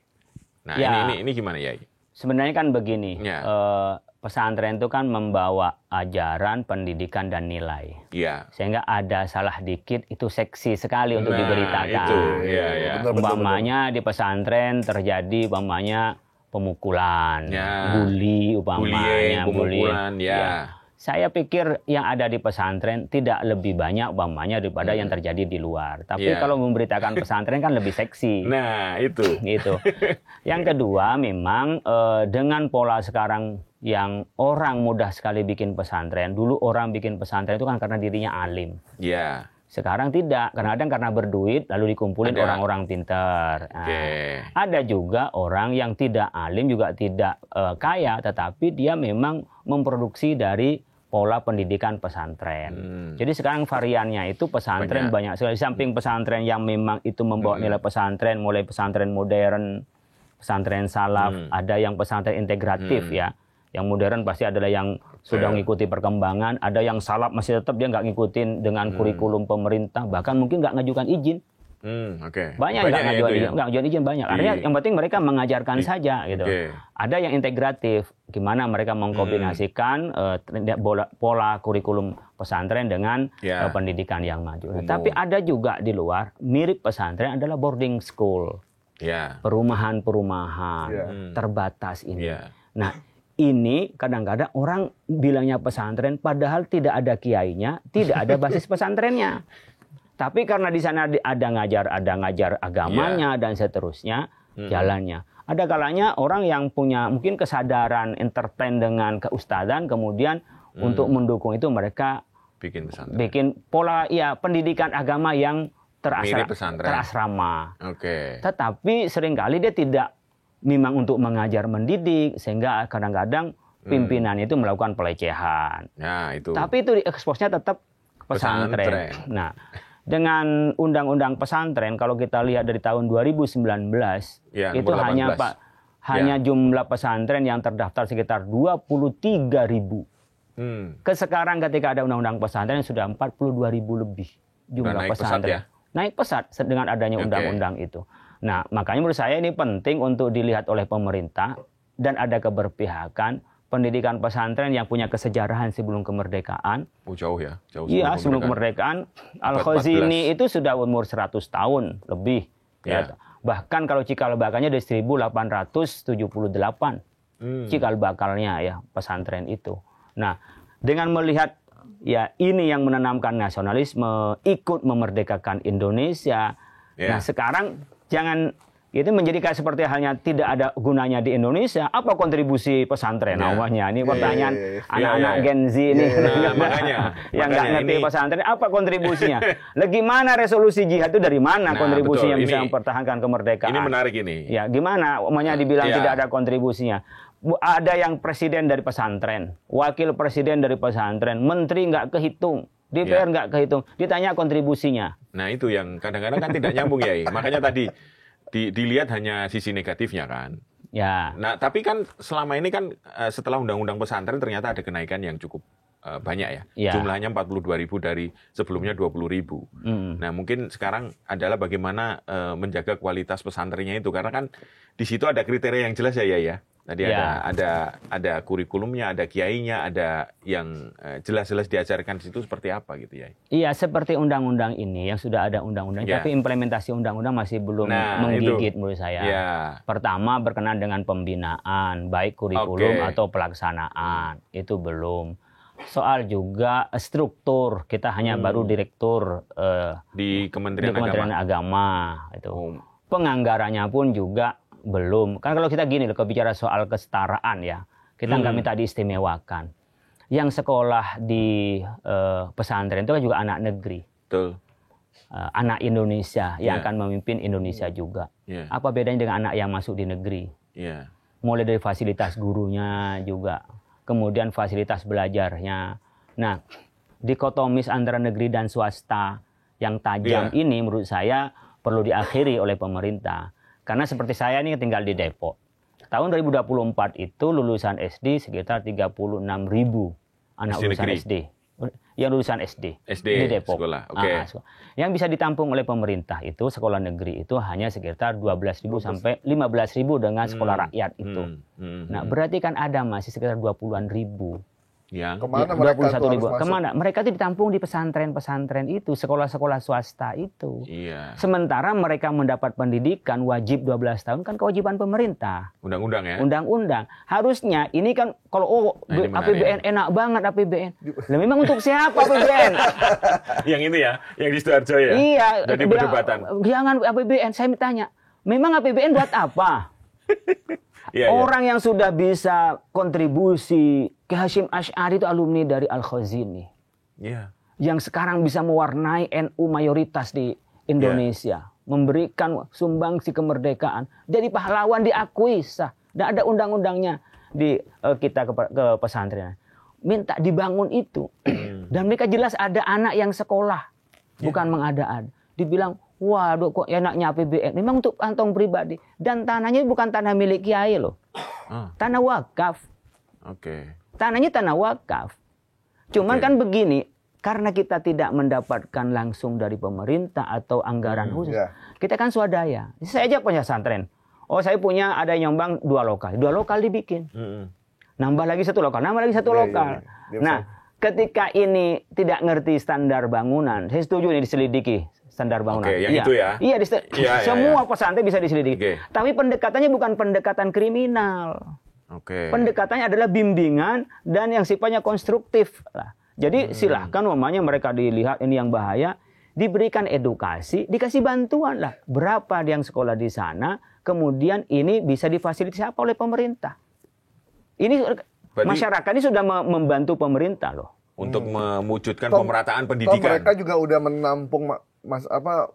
Nah, Ya. ini gimana ya? Sebenarnya kan begini, Ya. pesantren itu kan membawa ajaran, pendidikan, dan nilai. Iya. Sehingga ada salah dikit, itu seksi sekali untuk Nah, diberitakan. itu, iya, iya. Umpamanya di pesantren terjadi umpamanya pemukulan, Ya. bully, umpamanya pemukulan, ya. Saya pikir yang ada di pesantren tidak lebih banyak umpamanya daripada yang terjadi di luar. Tapi Ya. kalau memberitakan pesantren kan lebih seksi. Nah, itu. Gitu. Yang kedua, memang dengan pola sekarang yang orang mudah sekali bikin pesantren. Dulu orang bikin pesantren itu kan karena dirinya alim. Ya. Sekarang tidak, kadang-kadang karena berduit lalu dikumpulin Ada. orang-orang pintar. Nah, Oke. ada juga orang yang tidak alim juga tidak kaya, tetapi dia memang memproduksi dari pola pendidikan pesantren. Jadi sekarang variannya itu pesantren banyak sekali. Di samping pesantren yang memang itu membawa nilai pesantren, mulai pesantren modern, pesantren salaf, ada yang pesantren integratif ya. Yang modern pasti adalah yang sudah mengikuti perkembangan, ada yang salaf masih tetap dia nggak ngikutin dengan kurikulum pemerintah, bahkan mungkin nggak ngajukan izin. Oke. Banyak nggak ngajukan izin banyak. Artinya yang penting mereka mengajarkan saja gitu. Oke. Ada yang integratif, gimana mereka mengkombinasikan pola kurikulum pesantren dengan pendidikan yang maju. Tapi ada juga di luar mirip pesantren adalah boarding school, perumahan-perumahan terbatas ini. Nah, ini kadang-kadang orang bilangnya pesantren, padahal tidak ada kiainya, tidak ada basis pesantrennya. Tapi karena di sana ada ngajar agamanya dan seterusnya, jalannya. Ada kalanya orang yang punya mungkin kesadaran entertain dengan keustadan, kemudian untuk mendukung itu mereka bikin pola pendidikan agama yang terasrama. Oke. Tetapi seringkali dia tidak memang untuk mengajar mendidik, sehingga kadang-kadang pimpinan itu melakukan pelecehan. Nah, itu. Tapi itu dieksposnya tetap pesantren. Nah, dengan undang-undang pesantren, kalau kita lihat dari tahun 2019, itu hanya jumlah pesantren yang terdaftar sekitar 23.000. Sekarang ketika ada undang-undang pesantren sudah 42.000 lebih jumlah pesantren. Naik pesat dengan adanya undang-undang itu. Nah, makanya menurut saya ini penting untuk dilihat oleh pemerintah dan ada keberpihakan. Pendidikan pesantren yang punya kesejarahan sebelum kemerdekaan. Jauh ya? Iya, sebelum kemerdekaan. Al-Khazini itu sudah umur 100 tahun lebih. Ya. Bahkan kalau cikal bakalnya dari 1878. Cikal bakalnya ya pesantren itu. Nah, dengan melihat ini yang menanamkan nasionalisme, ikut memerdekakan Indonesia. Nah, sekarang jangan itu menjadi kayak seperti halnya tidak ada gunanya di Indonesia. Apa kontribusi pesantren namanya? Ini pertanyaan anak-anak Gen Z ini. Yang nggak ngerti pesantren, apa kontribusinya? Gimana resolusi jihad itu dari mana kontribusinya bisa mempertahankan kemerdekaan? Ini menarik ini. Ya, gimana? Umumnya dibilang tidak ada kontribusinya. Ada yang presiden dari pesantren, wakil presiden dari pesantren, menteri nggak kehitung. DPR nggak kehitung. Ditanya kontribusinya. Nah, itu yang kadang-kadang kan tidak nyambung ya. Makanya tadi dilihat hanya sisi negatifnya kan. Ya. Nah, tapi kan selama ini kan setelah undang-undang pesantren ternyata ada kenaikan yang cukup banyak ya. Jumlahnya 42.000 dari sebelumnya 20.000. Nah, mungkin sekarang adalah bagaimana menjaga kualitas pesantrennya itu, karena kan di situ ada kriteria yang jelas ya. Tadi ada kurikulumnya, ada kiainya, ada yang jelas-jelas diajarkan di situ seperti apa gitu ya. Iya, seperti undang-undang ini yang sudah ada undang-undang, tapi implementasi undang-undang masih belum menggigit menurut saya. Pertama berkenaan dengan pembinaan, baik kurikulum atau pelaksanaan, itu belum. Soal juga struktur, kita hanya baru direktur di Kementerian Agama itu. Penganggarannya pun juga belum. Kan kalau kita gini loh, kalau bicara soal kesetaraan ya, kita nggak minta diistimewakan. Yang sekolah di pesantren itu kan juga anak negeri. Betul. anak Indonesia yang Yeah. akan memimpin Indonesia juga. Yeah. Apa bedanya dengan anak yang masuk di negeri? Yeah. Mulai dari fasilitas gurunya juga, kemudian fasilitas belajarnya. Nah, dikotomis antara negeri dan swasta yang tajam ini menurut saya perlu diakhiri oleh pemerintah. Karena seperti saya ini tinggal di Depok. Tahun 2024 itu lulusan SD sekitar 36.000 anak SD lulusan negeri? SD. Yang lulusan SD, di Depok. Sekolah. Oke. Sekolah. Yang bisa ditampung oleh pemerintah itu sekolah negeri itu hanya sekitar 12.000 sampai 15.000 dengan sekolah rakyat itu. Nah, berarti kan ada masih sekitar 20-an ribu. Yang Kemana mereka 21 tuh ribu. harus masuk? Kemana? Mereka itu ditampung di pesantren-pesantren itu, sekolah-sekolah swasta itu. Iya. Sementara mereka mendapat pendidikan wajib 12 tahun kan kewajiban pemerintah. Undang-undang ya. Undang-undang. Harusnya ini kan kalau Nah, ini menarik. APBN enak banget APBN. Lah memang untuk siapa APBN? Yang ini ya, yang di Sidoarjo ya. Iya. Jadi bilang, perdebatan. Jangan APBN. Saya tanya, memang APBN buat apa? Iya, iya. Orang yang sudah bisa kontribusi ke Hasyim Asy'ari itu alumni dari Al-Khazini. Iya. Yang sekarang bisa mewarnai NU mayoritas di Indonesia. Memberikan sumbangsi kemerdekaan. Jadi pahlawan diakui sah. Dan ada undang-undangnya di kita ke pesantren. Minta dibangun itu. Dan mereka jelas ada anak yang sekolah. Bukan mengada-ada. Dibilang, waduh kok enaknya APBN. Memang untuk kantong pribadi. Dan tanahnya bukan tanah milik kiai loh. Tanah wakaf. Oke. Tanahnya tanah wakaf. Cuman kan begini, karena kita tidak mendapatkan langsung dari pemerintah atau anggaran khusus, kita kan swadaya. Saya aja punya pesantren. Oh, saya punya ada yang nyumbang 2 lokal. 2 lokal dibikin. Nambah lagi 1 lokal, nambah lagi 1 lokal. Nah, ketika ini tidak ngerti standar bangunan, saya setuju ini diselidiki standar bangunan. Oke, yang itu ya? Iya, semua iya. pesantren bisa diselidiki. Tapi pendekatannya bukan pendekatan kriminal. Oke. Pendekatannya adalah bimbingan dan yang sifatnya konstruktif lah. Jadi silahkan umpamanya mereka dilihat ini yang bahaya, diberikan edukasi, dikasih bantuan lah. Berapa yang sekolah di sana, kemudian ini bisa difasilitasi apa oleh pemerintah. Ini masyarakat ini sudah membantu pemerintah loh. Untuk mewujudkan pemerataan pendidikan. Mereka juga udah menampung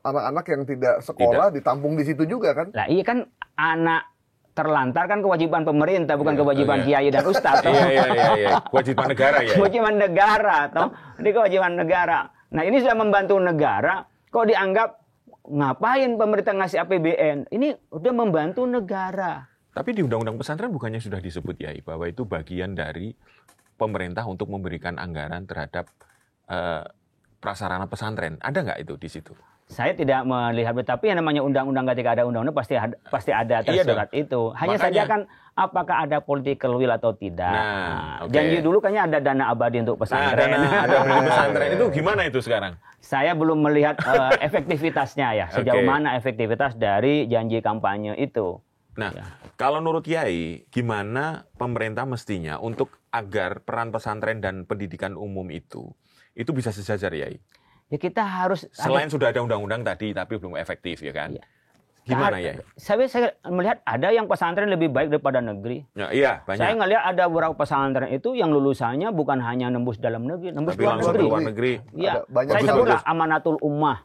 anak-anak yang tidak sekolah ditampung di situ juga kan? Lah iya kan anak terlantar kan kewajiban pemerintah bukan kewajiban kiai dan ustadz. Iya. Kewajiban negara ya. Kewajiban negara toh. Ini kewajiban negara. Nah, ini sudah membantu negara kok dianggap ngapain pemerintah ngasih APBN? Ini udah membantu negara. Tapi di Undang-Undang Pesantren bukannya sudah disebut ya bahwa itu bagian dari pemerintah untuk memberikan anggaran terhadap prasarana pesantren. Ada nggak itu di situ? Saya tidak melihat, tapi yang namanya undang-undang ketika ada undang-undang pasti ada tersurat itu. Hanya saja kan apakah ada political will atau tidak. Nah, janji dulu kayaknya ada dana abadi untuk pesantren. Ada pesantren itu gimana itu sekarang? Saya belum melihat efektivitasnya ya. Sejauh mana efektivitas dari janji kampanye itu. Nah, kalau menurut Yai, gimana pemerintah mestinya untuk agar peran pesantren dan pendidikan umum itu bisa sejajar, Yai? Ya kita harus selain sudah ada undang-undang tadi tapi belum efektif ya kan? Ya. Gimana ya? Saya melihat ada yang pesantren lebih baik daripada negeri. Ya, iya, banyak. Saya ngelihat ada beberapa pesantren itu yang lulusannya bukan hanya nembus dalam negeri, nembus luar negeri. Iya. Saya sebutlah Amanatul Ummah.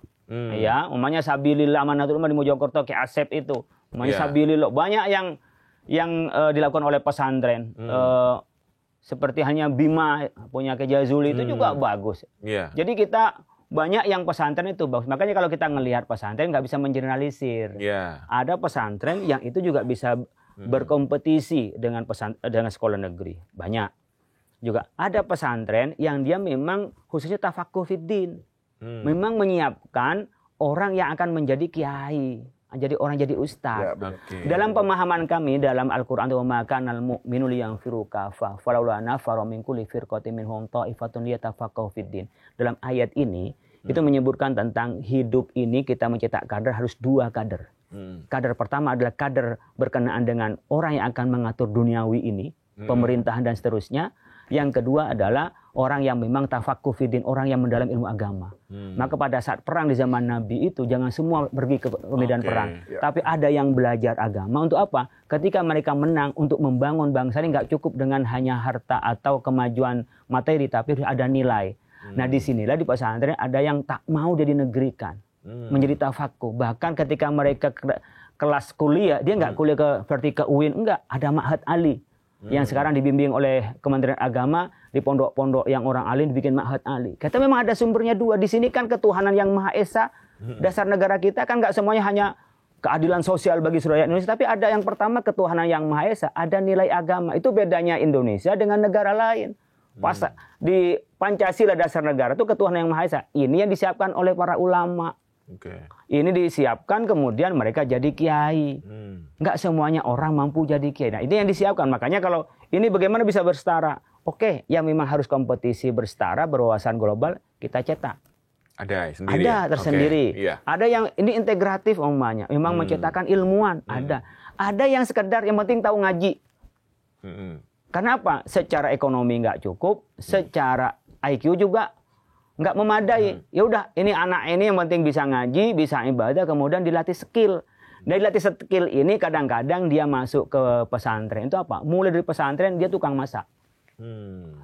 Ya, umpamanya Sabilillah Amanatul Ummah di Mojokerto kayak Asep itu. Umpamanya Sabilillah banyak yang dilakukan oleh pesantren. Seperti hanya Bima punya Kejazuli itu juga bagus. Yeah. Jadi kita banyak yang pesantren itu bagus. Makanya kalau kita ngelihat pesantren nggak bisa mengeneralisir. Yeah. Ada pesantren yang itu juga bisa berkompetisi dengan sekolah negeri. Banyak. Juga ada pesantren yang dia memang khususnya tafakuh fiddin. Memang menyiapkan orang yang akan menjadi kiai. Jadi orang jadi ustaz. Dalam pemahaman kami dalam Al-Qur'an wa ma kanal mu'minu liyanfiru kafah falaula nafara min kulli firqatin minhum ta'ifatun liyatafaqahu fiddin. Dalam ayat ini itu menyebutkan tentang hidup ini kita mencetak kader harus 2 kader. Kader pertama adalah kader berkenaan dengan orang yang akan mengatur duniawi ini, pemerintahan dan seterusnya. Yang kedua adalah orang yang memang tafakuh fiddin, orang yang mendalam ilmu agama. Maka pada saat perang di zaman Nabi itu jangan semua pergi ke medan perang. Tapi ada yang belajar agama untuk apa? Ketika mereka menang untuk membangun bangsa ini nggak cukup dengan hanya harta atau kemajuan materi, tapi ada nilai. Nah disinilah di pesantren ada yang tak mau dia dinegerikan. menjadi tafakuh. Bahkan ketika mereka kelas kuliah, dia nggak kuliah ke UIN, enggak, ada Ma'had Ali yang sekarang dibimbing oleh Kementerian Agama di pondok-pondok yang orang alim dibikin Ma'had Ali. Kata memang ada sumbernya dua. Di sini kan ketuhanan yang Maha Esa, dasar negara kita kan nggak semuanya hanya keadilan sosial bagi seluruh rakyat Indonesia, tapi ada yang pertama ketuhanan yang Maha Esa, ada nilai agama. Itu bedanya Indonesia dengan negara lain. Pas di Pancasila dasar negara itu ketuhanan yang Maha Esa. Ini yang disiapkan oleh para ulama. Ini disiapkan kemudian mereka jadi kiai. Nggak semuanya orang mampu jadi kiai. Nah, ini yang disiapkan. Makanya kalau ini bagaimana bisa bersetara? Oke, yang memang harus kompetisi bersetara, berwawasan global, kita cetak. Ada sendiri. Ada tersendiri. Iya. Ada yang ini integratif umpamanya. Memang menciptakan ilmuwan. Ada yang sekedar yang penting tahu ngaji. Kenapa? Secara ekonomi nggak cukup, secara IQ juga nggak memadai. Ya udah, ini anak ini yang penting bisa ngaji, bisa ibadah, kemudian dilatih skill. Dari latih skill ini kadang-kadang dia masuk ke pesantren itu apa? Mulai dari pesantren dia tukang masak.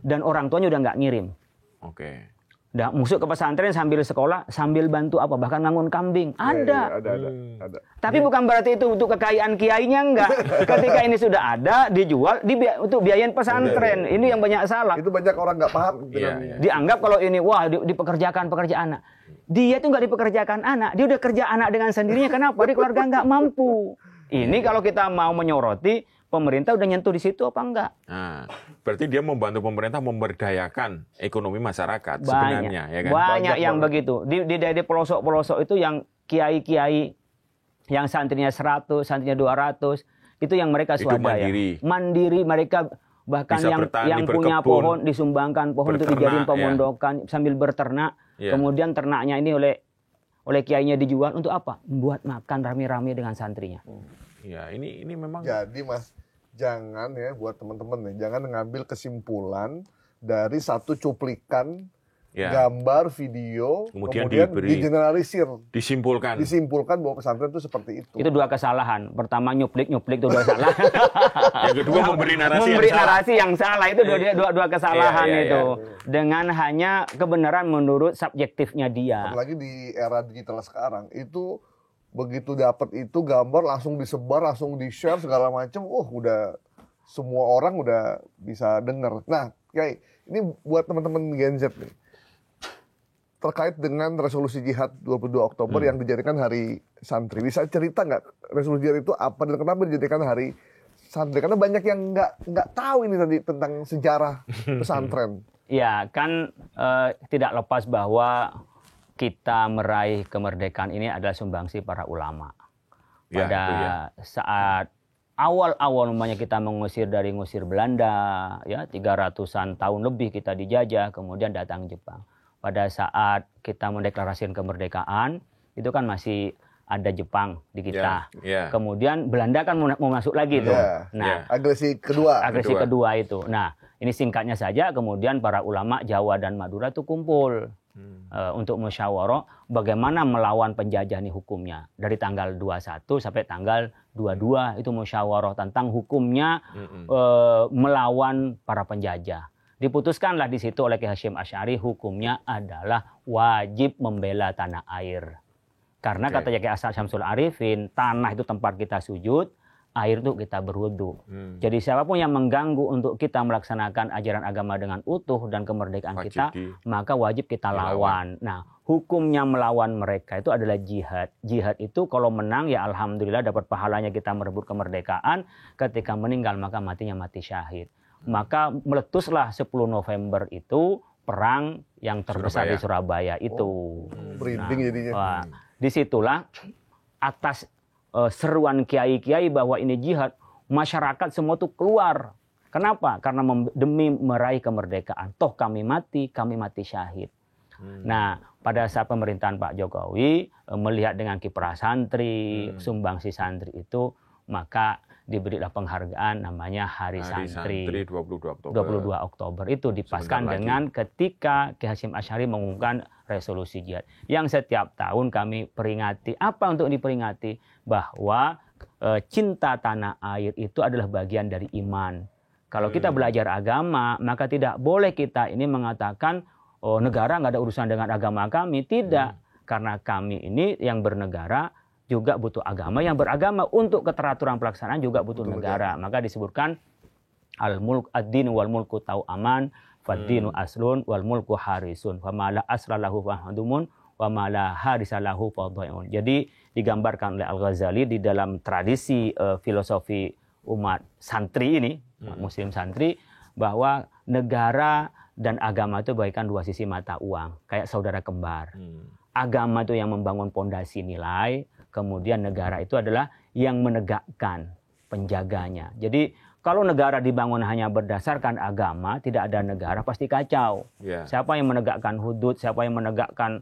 Dan orang tuanya udah nggak ngirim. Udah masuk ke pesantren sambil sekolah, sambil bantu apa? Bahkan ngangon kambing. Ada. Ada. Tapi bukan berarti itu untuk kekayaan kiainya, enggak. Ketika ini sudah ada, dijual, untuk biayain pesantren. Ini yang banyak salah. Itu banyak orang nggak paham. Dianggap kalau ini, wah dipekerjakan pekerjaan anak. Dia tuh nggak dipekerjakan anak, dia udah kerja anak dengan sendirinya. Kenapa? Dia keluarga nggak mampu. Ini kalau kita mau menyoroti, pemerintah udah nyentuh di situ apa enggak? Nah, berarti dia membantu pemerintah memberdayakan ekonomi masyarakat sebenarnya, ya kan? Banyak yang begitu. Di pelosok-pelosok itu yang kiai-kiai yang santrinya 100, santrinya 200, itu yang mereka swadaya. Mandiri mereka bahkan bisa yang punya pohon disumbangkan pohon itu dijadiin pemondokan sambil berternak. Kemudian ternaknya ini oleh kiainya dijual untuk apa? Membuat makan rame-rame dengan santrinya. Ya, ini memang. Jadi Mas, jangan ya buat teman-teman nih, jangan mengambil kesimpulan dari satu cuplikan gambar, video, kemudian digeneralisir. Disimpulkan bahwa pesantren itu seperti itu. Itu dua kesalahan. Pertama nyuplik itu dua salah. Yang kedua memberi narasi yang salah itu dua kesalahan itu. Dengan hanya kebenaran menurut subjektifnya dia. Apalagi di era digital sekarang itu begitu dapat itu gambar langsung disebar, langsung di-share segala macam, udah semua orang udah bisa dengar. Nah, Kiai, ini buat teman-teman Gen Z nih. Terkait dengan resolusi jihad 22 Oktober yang dijadikan hari santri. Bisa cerita nggak resolusi jihad itu apa dan kenapa dijadikan hari santri? Karena banyak yang nggak tahu ini tadi tentang sejarah pesantren. Ya, kan tidak lepas bahwa kita meraih kemerdekaan ini adalah sumbangsi para ulama. Pada saat awal-awal umpamanya kita mengusir Belanda, ya 300-an tahun lebih kita dijajah, kemudian datang Jepang. Pada saat kita mendeklarasikan kemerdekaan, itu kan masih ada Jepang di kita. Kemudian Belanda kan mau masuk lagi tuh. Nah, agresi kedua itu. Nah, ini singkatnya saja, kemudian para ulama Jawa dan Madura itu kumpul untuk musyawarah bagaimana melawan penjajah ini hukumnya. Dari tanggal 21 sampai tanggal 22 itu musyawarah tentang hukumnya melawan para penjajah. Diputuskanlah di situ oleh Ki Hasyim Asy'ari hukumnya adalah wajib membela tanah air. Karena kata Ki Hasyim Syamsul Arifin, tanah itu tempat kita sujud, air itu kita berwudu. Jadi siapapun yang mengganggu untuk kita melaksanakan ajaran agama dengan utuh dan kemerdekaan kita, maka wajib kita lawan. Nah, hukumnya melawan mereka itu adalah jihad. Jihad itu kalau menang ya alhamdulillah dapat pahalanya kita merebut kemerdekaan. Ketika meninggal maka matinya mati syahid. Maka meletuslah 10 November itu perang yang terbesar di Surabaya itu. Merinding jadinya. Disitulah atas seruan kiai-kiai bahwa ini jihad, masyarakat semua tuh keluar. Kenapa? Karena demi meraih kemerdekaan. Toh kami mati syahid. Nah, pada saat pemerintahan Pak Jokowi melihat dengan kiprah santri, sumbangsi santri itu, maka diberilah penghargaan namanya Hari Santri 22 Oktober itu dipaskan dengan ketika Ki Hasyim Asy'ari mengumumkan resolusi jihad yang setiap tahun kami peringati. Apa untuk diperingati? Bahwa cinta tanah air itu adalah bagian dari iman. Kalau kita belajar agama, maka tidak boleh kita ini mengatakan negara nggak ada urusan dengan agama kami. Tidak. Karena kami ini yang bernegara juga butuh agama, yang beragama untuk keteraturan pelaksanaan juga butuh negara. Maka disebutkan al-mulk ad-din wal mulku tau'aman fad-dinu aslun wal mulku harisun wa ma la asralahu fahdumun wa ma la harisalahu fadhaiun. Jadi digambarkan oleh Al-Ghazali di dalam tradisi filosofi umat santri ini, muslim santri, bahwa negara dan agama itu bagaikan dua sisi mata uang, kayak saudara kembar. Agama itu yang membangun pondasi nilai, kemudian negara itu adalah yang menegakkan, penjaganya. Jadi kalau negara dibangun hanya berdasarkan agama, tidak ada negara, pasti kacau. Siapa yang menegakkan hudud, siapa yang menegakkan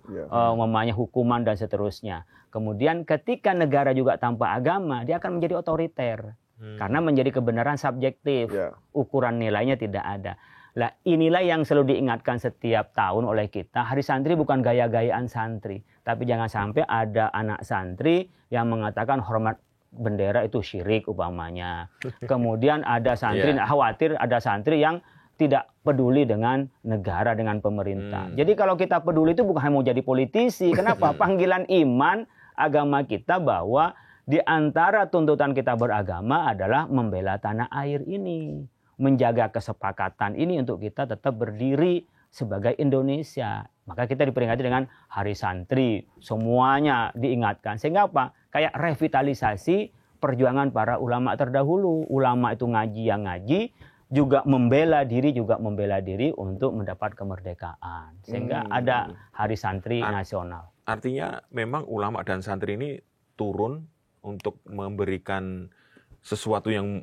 hukuman dan seterusnya. Kemudian ketika negara juga tanpa agama, dia akan menjadi otoriter. Karena menjadi kebenaran subjektif, ukuran nilainya tidak ada. Lah inilah yang selalu diingatkan setiap tahun oleh kita. Hari Santri bukan gaya-gayaan santri, tapi jangan sampai ada anak santri yang mengatakan hormat bendera itu syirik umpamanya. Kemudian ada santri khawatir ada santri yang tidak peduli dengan negara, dengan pemerintah. Jadi kalau kita peduli itu bukan hanya mau jadi politisi. Kenapa? Panggilan iman agama kita bahwa di antara tuntutan kita beragama adalah membela tanah air ini, menjaga kesepakatan ini untuk kita tetap berdiri sebagai Indonesia. Maka kita diperingati dengan Hari Santri, semuanya diingatkan. Sehingga apa? Kayak revitalisasi perjuangan para ulama terdahulu. Ulama itu ngaji yang ngaji, juga membela diri untuk mendapat kemerdekaan. Sehingga ada Hari Santri Nasional. Artinya memang ulama dan santri ini turun untuk memberikan sesuatu yang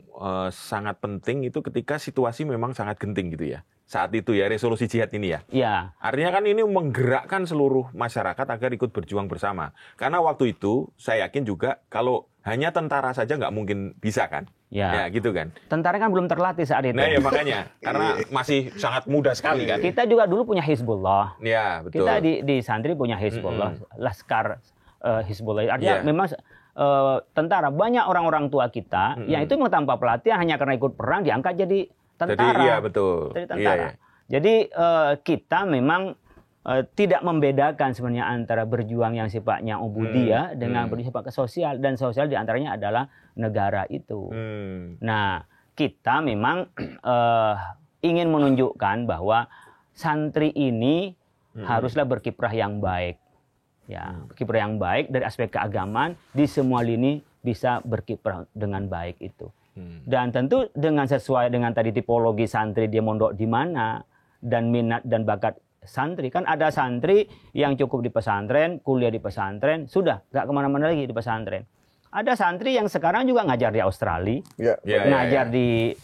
sangat penting itu ketika situasi memang sangat genting gitu ya. Saat itu ya, resolusi jihad ini ya. Iya. Artinya kan ini menggerakkan seluruh masyarakat agar ikut berjuang bersama. Karena waktu itu saya yakin juga kalau hanya tentara saja nggak mungkin bisa kan. Ya gitu kan. Tentara kan belum terlatih saat itu. Nah ya makanya. Karena masih sangat muda sekali kan. Kita juga dulu punya Hizbullah. Ya betul. Kita di santri punya Hizbullah. Laskar Hizbullah. Artinya memang tentara. Banyak orang-orang tua kita yang itu memang tanpa pelatihan hanya karena ikut perang diangkat jadi tentara. Jadi, iya betul. Jadi tentara. Jadi kita memang tidak membedakan sebenarnya antara berjuang yang sifatnya ubudiyah dengan berjuang sifat sosial, dan sosial diantaranya adalah negara itu. Nah kita memang ingin menunjukkan bahwa santri ini haruslah berkiprah yang baik. Ya, kiprah yang baik dari aspek keagamaan di semua lini bisa berkiprah dengan baik itu. Dan tentu dengan sesuai dengan tadi tipologi santri dia mondok di mana dan minat dan bakat santri. Kan ada santri yang cukup di pesantren, kuliah di pesantren, sudah nggak kemana-mana lagi di pesantren. Ada santri yang sekarang juga ngajar di Australia, ngajar di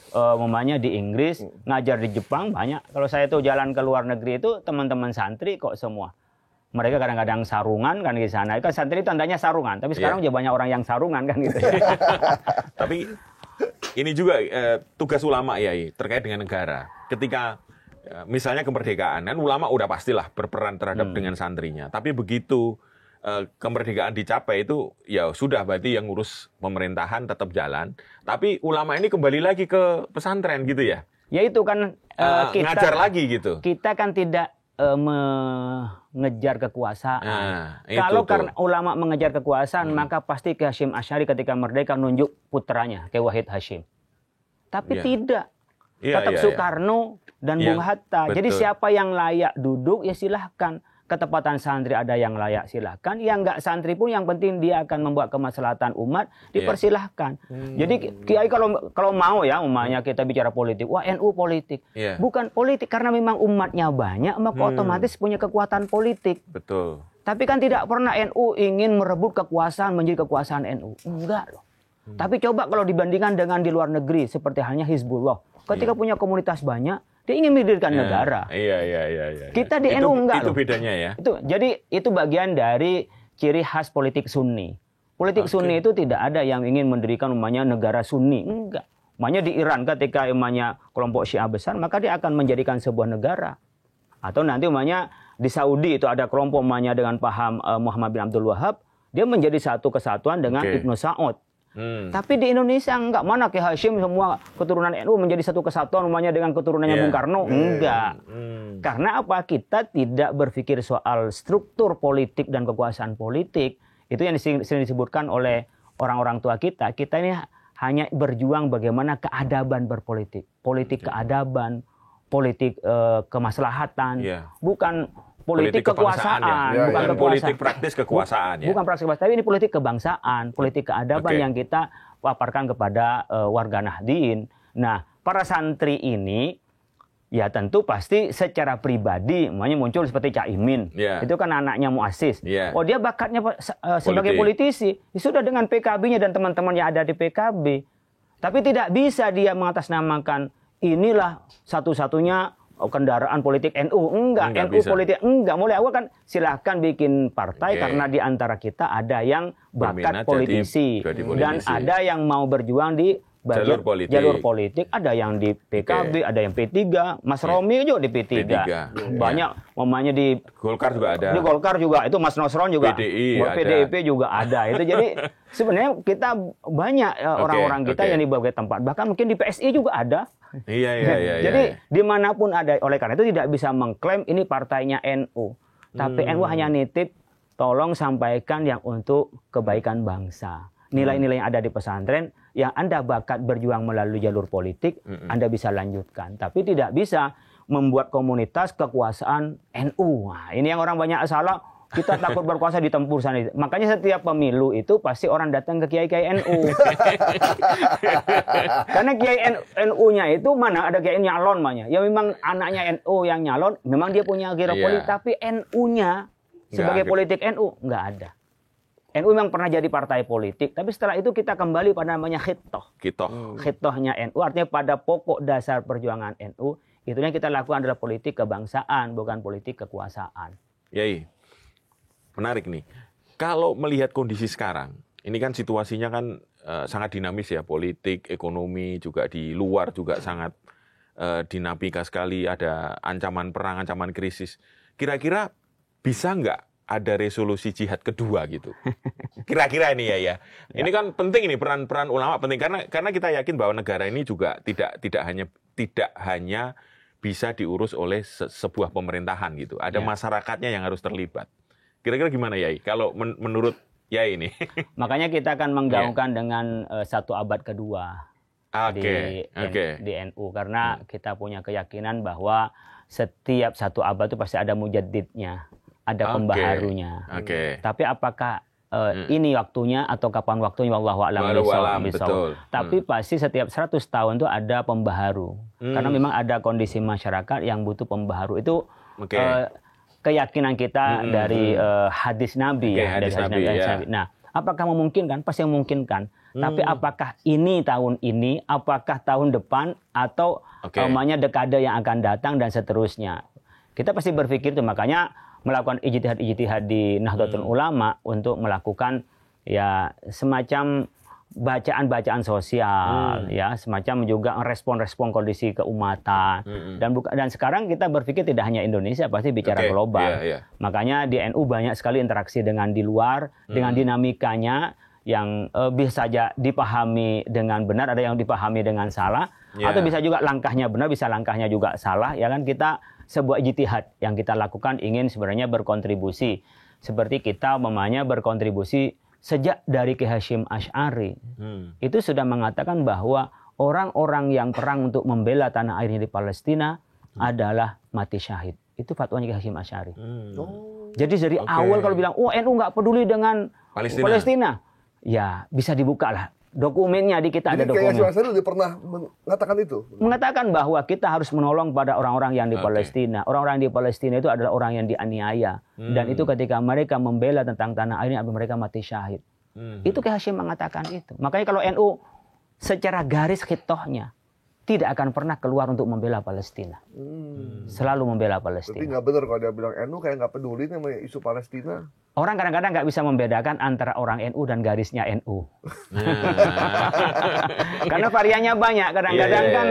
di Inggris, ngajar di Jepang banyak. Kalau saya tuh jalan ke luar negeri itu teman-teman santri kok semua. Mereka kadang-kadang sarungan kan di sana. Kan santri itu tandanya sarungan, tapi sekarang juga banyak orang yang sarungan kan gitu. Tapi ini juga tugas ulama ya terkait dengan negara. Ketika misalnya kemerdekaan kan ulama udah pastilah berperan terhadap dengan santrinya. Tapi begitu kemerdekaan dicapai itu ya sudah berarti yang ngurus pemerintahan tetap jalan. Tapi ulama ini kembali lagi ke pesantren gitu ya. Ya itu kan kita ngajar lagi gitu. Kita kan tidak mengejar kekuasaan. Kalau karena ulama mengejar kekuasaan, maka pasti ke Hasyim Asy'ari ketika merdeka nunjuk putranya, ke Wahid Hasyim. Tapi tidak. Tetap Soekarno dan Bung Hatta. Betul. Jadi siapa yang layak duduk, ya silahkan. Ketepatan santri ada yang layak, silahkan. Yang nggak santri pun yang penting dia akan membuat kemaslahatan umat, dipersilahkan. Jadi kiai kalau mau ya umpamanya kita bicara politik, wah NU politik. Bukan politik karena memang umatnya banyak, maka otomatis punya kekuatan politik. Betul. Tapi kan tidak pernah NU ingin merebut kekuasaan menjadi kekuasaan NU. Enggak loh. Tapi coba kalau dibandingkan dengan di luar negeri seperti halnya Hizbullah. Ketika punya komunitas banyak, dia ingin mendirikan negara. Iya. Kita di NU enggak loh. Itu bedanya ya. Jadi itu bagian dari ciri khas politik Sunni. Politik Sunni itu tidak ada yang ingin mendirikan negara Sunni. Enggak. Di Iran ketika kelompok Syiah besar, maka dia akan menjadikan sebuah negara. Atau nanti di Saudi itu ada kelompok dengan paham Muhammad bin Abdul Wahab, dia menjadi satu kesatuan dengan Ibnu Saud. Tapi di Indonesia enggak, mana Ki Hasyim semua keturunan NU menjadi satu kesatuan namanya dengan keturunannya Bung Karno. Enggak. Karena apa? Kita tidak berpikir soal struktur politik dan kekuasaan politik. Itu yang sering disebutkan oleh orang-orang tua kita. Kita ini hanya berjuang bagaimana keadaban berpolitik. Politik keadaban, politik kemaslahatan, bukan politik kekuasaan, bukan politik praktis kekuasaan, bukan praktis kekuasaan, tapi ini politik kebangsaan, politik keadaban yang kita paparkan kepada warga Nahdien. Nah, para santri ini ya tentu pasti secara pribadi, makanya muncul seperti Cak Imin, itu kan anaknya muassis. Oh, dia bakatnya sebagai politisi, sudah dengan PKB-nya dan teman-teman yang ada di PKB. Tapi tidak bisa dia mengatasnamakan inilah satu-satunya kendaraan politik NU. Enggak NU bisa. Politik enggak. Mulai awal kan silahkan bikin partai karena di antara kita ada yang bakat politisi dan ada yang mau berjuang di jalur politik. Ada yang di PKB, ada yang P3, Mas Romi juga di P3. Banyak mamanya di Golkar juga ada. Di Golkar juga itu Mas Nosron juga. PDIP juga ada. Itu jadi sebenarnya kita banyak orang-orang kita yang di berbagai tempat. Bahkan mungkin di PSI juga ada. Jadi dimanapun ada, oleh karena itu tidak bisa mengklaim ini partainya NU. Tapi NU hanya nitip, tolong sampaikan yang untuk kebaikan bangsa. Nilai-nilai yang ada di pesantren, yang Anda bakat berjuang melalui jalur politik, Anda bisa lanjutkan. Tapi tidak bisa membuat komunitas kekuasaan NU. Nah, ini yang orang banyak salah. Kita takut berkuasa ditempur sana. Makanya setiap pemilu itu pasti orang datang ke kiai-kiai NU. Karena kiai NU-nya itu mana ada kiai nyalon mahnya. Ya memang anaknya NU yang nyalon, memang dia punya kira politik, tapi NU-nya sebagai politik NU nggak ada. NU memang pernah jadi partai politik, tapi setelah itu kita kembali pada namanya khitoh. Khitohnya NU artinya pada pokok dasar perjuangan NU, itu yang kita lakukan adalah politik kebangsaan, bukan politik kekuasaan. Yai. Menarik nih. Kalau melihat kondisi sekarang, ini kan situasinya kan sangat dinamis ya, politik, ekonomi juga di luar juga sangat dinamika sekali, ada ancaman perang, ancaman krisis. Kira-kira bisa nggak ada resolusi jihad kedua gitu? Kira-kira ini ya. Ini kan penting ini peran ulama penting karena kita yakin bahwa negara ini juga tidak hanya bisa diurus oleh sebuah pemerintahan gitu. Ada masyarakatnya yang harus terlibat. Kira-kira gimana Yai? Kalau menurut Yai ini? Makanya kita akan menggaungkan dengan satu abad kedua di NU. Karena kita punya keyakinan bahwa setiap satu abad itu pasti ada mujaddidnya, ada pembaharunya. Tapi apakah ini waktunya atau kapan waktunya? Wallahu a'lam bishawab. Tapi pasti setiap 100 tahun itu ada pembaharu. Karena memang ada kondisi masyarakat yang butuh pembaharu. Itu keyakinan kita dari hadis Nabi hadis Nabi. Nah, apakah memungkinkan? Pasti memungkinkan. Tapi apakah ini tahun ini, apakah tahun depan atau namanya dekade yang akan datang dan seterusnya? Kita pasti berpikir itu, makanya melakukan ijtihad di Nahdlatul Ulama untuk melakukan ya semacam bacaan-bacaan sosial, ya semacam juga respon-respon kondisi keumatan dan sekarang kita berpikir tidak hanya Indonesia, pasti bicara global. Makanya di NU banyak sekali interaksi dengan di luar, dengan dinamikanya yang bisa saja dipahami dengan benar, ada yang dipahami dengan salah, atau bisa juga langkahnya benar, bisa langkahnya juga salah. Ya kan, kita sebuah ijtihad yang kita lakukan ingin sebenarnya berkontribusi, seperti kita berkontribusi sejak dari Ki Hasyim Asy'ari itu sudah mengatakan bahwa orang-orang yang perang untuk membela tanah air di Palestina adalah mati syahid. Itu fatwanya Ki Hasyim Asy'ari. Jadi dari awal kalau bilang NU nggak peduli dengan Palestina, ya bisa dibuka lah dokumennya, di kita ada dokumen. Jadi Ki Hasyim Asy'ari pernah mengatakan itu? Mengatakan bahwa kita harus menolong pada orang-orang yang di Palestina. Orang-orang di Palestina itu adalah orang yang dianiaya. Dan itu ketika mereka membela tentang tanah air ini, mereka mati syahid. Itu Ki Hasyim mengatakan itu. Makanya kalau NU secara garis khitohnya, tidak akan pernah keluar untuk membela Palestina. Selalu membela Berarti Palestina. nggak benar kalau dia bilang NU kayak nggak peduli nih sama isu Palestina. Orang kadang-kadang nggak bisa membedakan antara orang NU dan garisnya NU. Karena variannya banyak. Kadang-kadang kan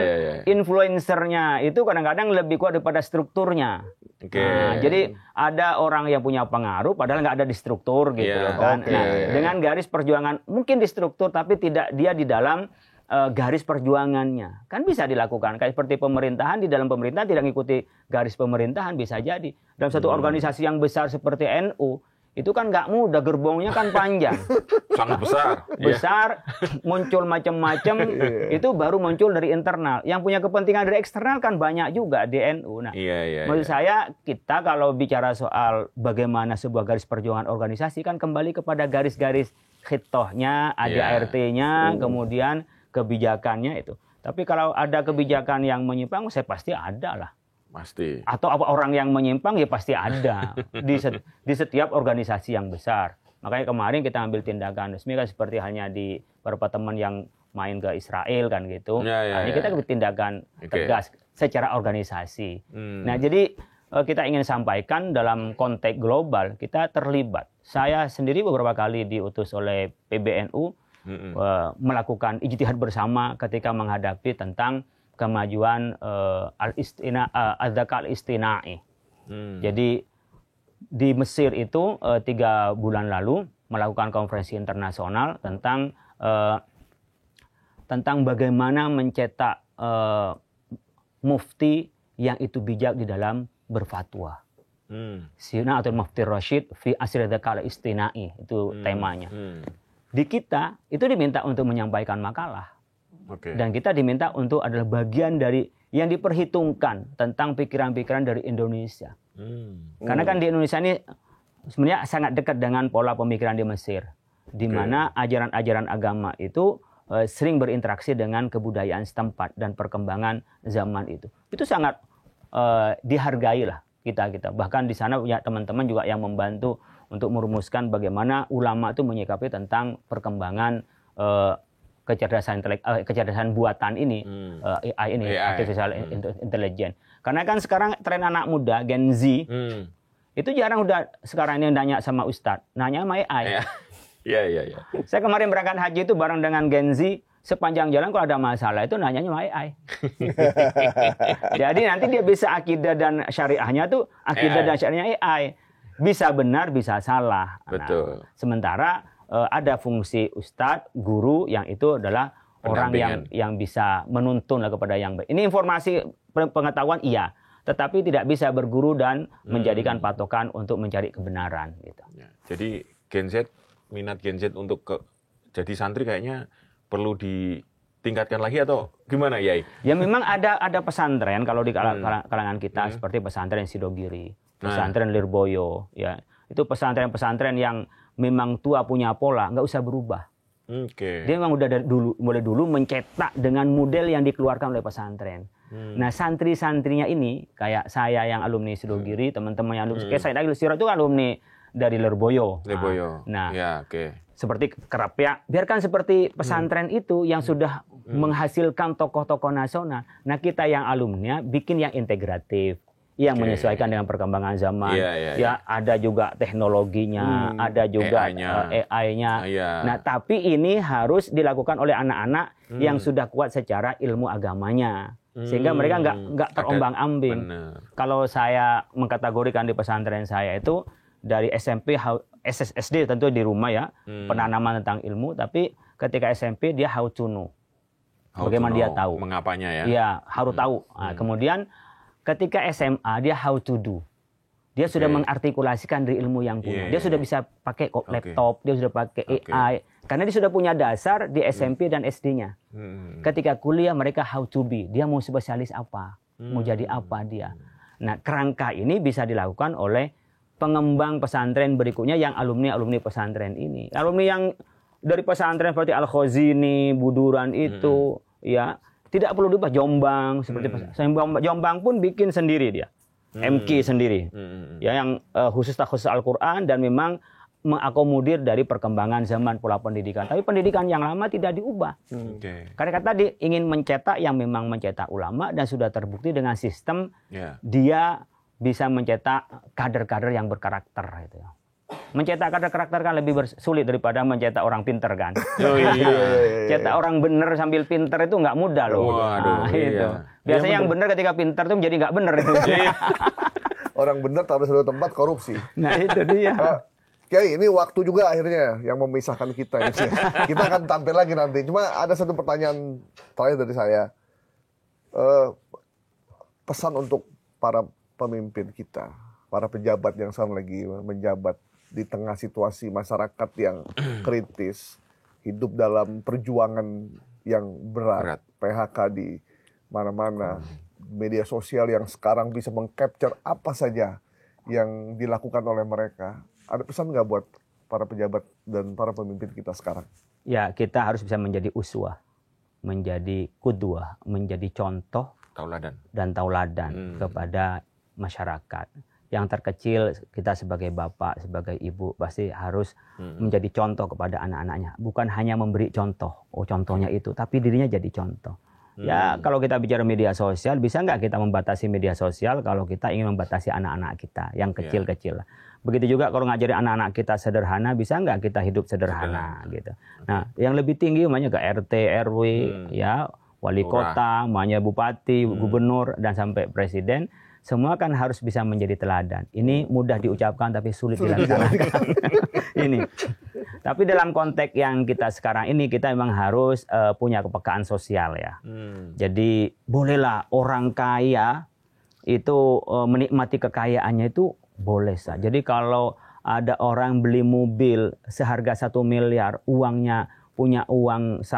influencernya itu kadang-kadang lebih kuat daripada strukturnya. Nah, jadi ada orang yang punya pengaruh padahal nggak ada di struktur gitu loh kan. Nah, dengan garis perjuangan mungkin di struktur tapi tidak dia di dalam garis perjuangannya. Kan bisa dilakukan. Kayak seperti pemerintahan, di dalam pemerintahan tidak mengikuti garis pemerintahan bisa jadi. Dalam satu organisasi yang besar seperti NU itu kan nggak mudah, gerbongnya kan panjang. Sangat besar. Besar, muncul macam-macam, itu baru muncul dari internal. Yang punya kepentingan dari eksternal kan banyak juga di NU. Nah, menurut saya kita kalau bicara soal bagaimana sebuah garis perjuangan organisasi kan kembali kepada garis-garis khitohnya, ADART-nya, kemudian kebijakannya itu. Tapi kalau ada kebijakan yang menyimpang, saya pasti ada lah. Pasti. Atau apa orang yang menyimpang ya pasti ada di setiap organisasi yang besar. Makanya kemarin kita ambil tindakan resmi kan seperti halnya di beberapa teman yang main ke Israel kan gitu. Ini kita ambil tindakan tegas secara organisasi. Nah, jadi kita ingin sampaikan dalam konteks global kita terlibat. Saya sendiri beberapa kali diutus oleh PBNU melakukan ijtihad bersama ketika menghadapi tentang kemajuan al-zakat al-istina'i. Jadi di Mesir itu 3 bulan lalu melakukan konferensi internasional tentang bagaimana mencetak mufti yang itu bijak di dalam berfatwa. Sina atau Mufti Rashid fi asri zakat al-istina'i itu temanya. Di kita itu diminta untuk menyampaikan makalah. Dan kita diminta untuk adalah bagian dari yang diperhitungkan tentang pikiran-pikiran dari Indonesia. Karena kan di Indonesia ini sebenarnya sangat dekat dengan pola pemikiran di Mesir. Di mana ajaran-ajaran agama itu sering berinteraksi dengan kebudayaan setempat dan perkembangan zaman itu. Itu sangat dihargai lah kita. Bahkan di sana punya teman-teman juga yang membantu untuk merumuskan bagaimana ulama itu menyikapi tentang perkembangan kecerdasan buatan ini, AI ini, artificial intelligence. Karena kan sekarang tren anak muda, Gen Z, itu jarang udah sekarang ini nanya sama Ustadz, nanya sama AI. Iya. Saya kemarin berangkat haji itu bareng dengan Gen Z, sepanjang jalan kalau ada masalah itu nanyanya sama AI. Jadi nanti dia bisa akidah dan syariahnya tuh, akidah dan syariahnya AI. Bisa benar, bisa salah. Betul. Nah, sementara ada fungsi ustadz, guru yang itu adalah orang yang bisa menuntun kepada yang baik. Ini informasi pengetahuan iya, tetapi tidak bisa berguru dan menjadikan patokan untuk mencari kebenaran. Gitu. Ya, jadi minat Gen Z untuk jadi santri kayaknya perlu ditingkatkan lagi atau gimana Yai? Ya memang ada pesantren kalau di kalangan kita seperti pesantren Sidogiri, pesantren Lirboyo, ya itu pesantren-pesantren yang memang tua punya pola, nggak usah berubah. Dia memang udah mulai dulu mencetak dengan model yang dikeluarkan oleh pesantren. Nah santri-santrinya ini kayak saya yang alumni Sidogiri, teman-teman yang alumni, kayak saya Agil Sirot itu alumni dari Lirboyo. Nah, seperti Kerapia, biarkan seperti pesantren itu yang sudah menghasilkan tokoh-tokoh nasional. Nah kita yang alumni bikin yang integratif, yang menyesuaikan dengan perkembangan zaman. Ya ada juga teknologinya, ada juga AI-nya. Nah, tapi ini harus dilakukan oleh anak-anak yang sudah kuat secara ilmu agamanya. Sehingga mereka nggak terombang-ambing. Kalau saya mengkategorikan di pesantren saya itu dari SMP SD tentu di rumah ya, penanaman tentang ilmu, tapi ketika SMP dia how to know. Bagaimana dia tahu? Mengapanya ya? Iya, harus tahu. Nah, kemudian ketika SMA dia how to do. Dia sudah mengartikulasikan dari ilmu yang punya. Dia sudah bisa pakai laptop, dia sudah pakai AI. Karena dia sudah punya dasar di SMP dan SD-nya. Ketika kuliah mereka how to be. Dia mau spesialis apa? Mau jadi apa dia? Nah, kerangka ini bisa dilakukan oleh pengembang pesantren berikutnya yang alumni pesantren ini. Alumni yang dari pesantren seperti Al-Khazini, Buduran itu, ya tidak perlu diubah. Jombang seperti Jombang pun bikin sendiri dia, MQ sendiri, ya yang khusus Al-Quran dan memang mengakomodir dari perkembangan zaman pola pendidikan. Tapi pendidikan yang lama tidak diubah. Karena kata tadi ingin mencetak yang memang mencetak ulama dan sudah terbukti dengan sistem dia bisa mencetak kader-kader yang berkarakter itu. Mencetak kader-karakter kan lebih sulit daripada mencetak orang pinter kan. Cetak orang bener sambil pinter itu nggak mudah loh. Itu. Biasanya yang bener ketika pinter itu menjadi nggak bener itu. Orang bener taruh satu tempat korupsi. Nah itu dia. Kiai, ini waktu juga akhirnya yang memisahkan kita. Ya. Kita akan tampil lagi nanti. Cuma ada satu pertanyaan terakhir dari saya. Pesan untuk para pemimpin kita, para pejabat yang sekarang lagi menjabat di tengah situasi masyarakat yang kritis, hidup dalam perjuangan yang berat. PHK di mana-mana, media sosial yang sekarang bisa meng-capture apa saja yang dilakukan oleh mereka. Ada pesan nggak buat para pejabat dan para pemimpin kita sekarang? Ya, kita harus bisa menjadi uswah, menjadi qudwah, menjadi contoh dan tauladan kepada masyarakat. Yang terkecil kita sebagai bapak, sebagai ibu pasti harus menjadi contoh kepada anak-anaknya. Bukan hanya memberi contoh, contohnya itu, tapi dirinya jadi contoh. Ya kalau kita bicara media sosial, bisa nggak kita membatasi media sosial kalau kita ingin membatasi anak-anak kita yang kecil-kecil. Begitu juga kalau ngajarin anak-anak kita sederhana, bisa nggak kita hidup sederhana gitu. Nah yang lebih tinggi namanya ke RT, RW, ya wali kota, namanya bupati, gubernur, dan sampai presiden. Semua kan harus bisa menjadi teladan. Ini mudah diucapkan tapi sulit dilaksanakan. Ini. Tapi dalam konteks yang kita sekarang ini, kita memang harus punya kepekaan sosial ya. Jadi bolehlah orang kaya itu menikmati kekayaannya itu boleh saja. Jadi kalau ada orang beli mobil seharga 1 miliar, uangnya punya uang 1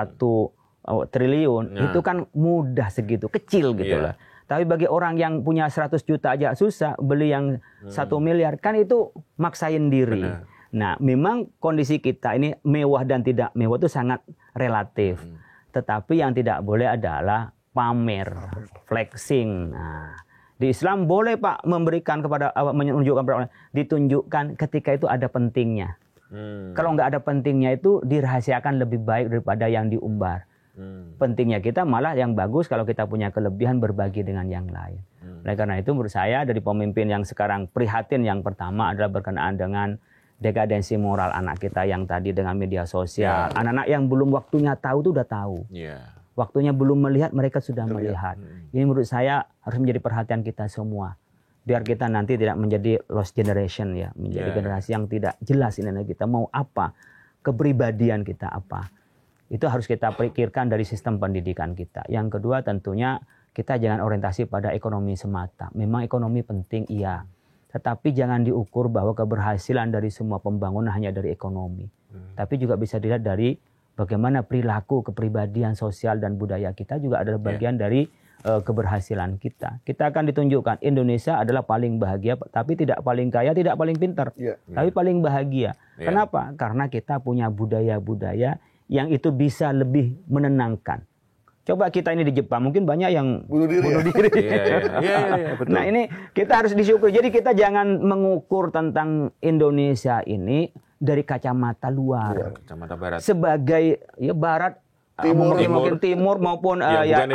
triliun, itu kan mudah segitu, kecil gitu loh. Tapi bagi orang yang punya 100 juta aja susah, beli yang 1 miliar, kan itu maksain diri. Nah, memang kondisi kita ini mewah dan tidak mewah itu sangat relatif. Tetapi yang tidak boleh adalah pamer, flexing. Nah, di Islam boleh Pak memberikan kepada, menunjukkan kepada orang, ditunjukkan ketika itu ada pentingnya. Kalau nggak ada pentingnya itu dirahasiakan lebih baik daripada yang diumbar. Pentingnya kita malah yang bagus kalau kita punya kelebihan berbagi dengan yang lain. Oleh karena itu menurut saya dari pemimpin yang sekarang prihatin yang pertama adalah berkenaan dengan dekadensi moral anak kita yang tadi dengan media sosial. Anak-anak yang belum waktunya tahu itu udah tahu. Waktunya belum melihat mereka sudah melihat. Ini menurut saya harus menjadi perhatian kita semua. Biar kita nanti tidak menjadi lost generation ya, menjadi generasi yang tidak jelas ini kita mau apa, kepribadian kita apa. Itu harus kita pikirkan dari sistem pendidikan kita. Yang kedua tentunya kita jangan orientasi pada ekonomi semata. Memang ekonomi penting iya. Tetapi jangan diukur bahwa keberhasilan dari semua pembangunan hanya dari ekonomi. Tapi juga bisa dilihat dari bagaimana perilaku, kepribadian sosial dan budaya kita juga adalah bagian dari keberhasilan kita. Kita akan ditunjukkan Indonesia adalah paling bahagia, tapi tidak paling kaya, tidak paling pintar. Tapi paling bahagia. Kenapa? Karena kita punya budaya-budaya yang itu bisa lebih menenangkan. Coba kita ini di Jepang, mungkin banyak yang bunuh diri. Betul. Nah ini kita harus disyukuri. Jadi kita jangan mengukur tentang Indonesia ini dari kacamata luar. Kacamata barat. Sebagai barat, mungkin timur maupun Arab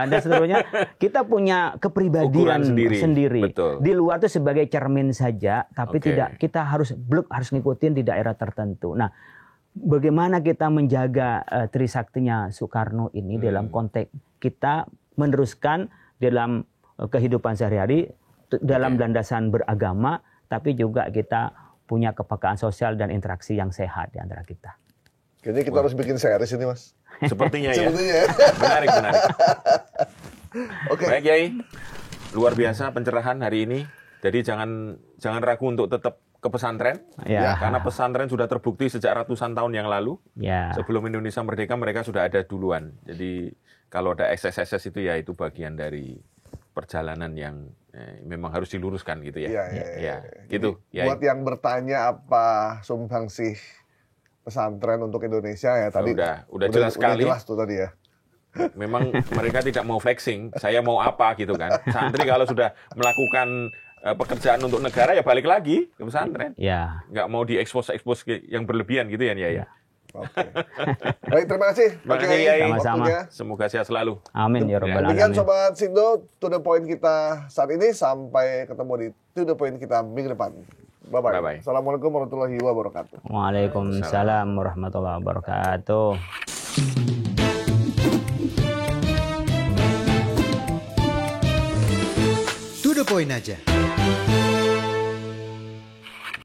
dan seterusnya. Kita punya kepribadian sendiri. Di luar itu sebagai cermin saja, tapi tidak, kita harus ngikutin di daerah tertentu. Nah, bagaimana kita menjaga trisaktinya Soekarno ini dalam konteks kita meneruskan dalam kehidupan sehari-hari dalam landasan beragama, tapi juga kita punya kepekaan sosial dan interaksi yang sehat di antara kita. Kayaknya kita harus bikin series ini, Mas. Sepertinya ya. Menarik. Baik, Yai. Luar biasa pencerahan hari ini. Jadi jangan ragu untuk tetap ke pesantren, karena pesantren sudah terbukti sejak ratusan tahun yang lalu. Sebelum Indonesia merdeka, mereka sudah ada duluan. Jadi kalau ada ekses-ekses itu ya itu bagian dari perjalanan yang memang harus diluruskan gitu ya. Gitu. Buat yang bertanya apa sumbangsih pesantren untuk Indonesia ya tadi udah jelas sekali. Udah jelas tuh tadi ya. Memang mereka tidak mau flexing, saya mau apa gitu kan. Santri kalau sudah melakukan pekerjaan untuk negara ya balik lagi ke pesantren. Ya. Nggak mau diekspos yang berlebihan gitu ya, ya. Oke. Baik, terima kasih. Terima kasih, Kiai. Sama-sama. Waktunya. Semoga sehat selalu. Amin ya rabbal Demikian alamin. Sobat Sindo, to the point kita saat ini. Sampai ketemu di to the point kita minggu depan. Bye-bye. Bye-bye. Assalamualaikum warahmatullahi wabarakatuh. Waalaikumsalam warahmatullahi wabarakatuh. To the point aja.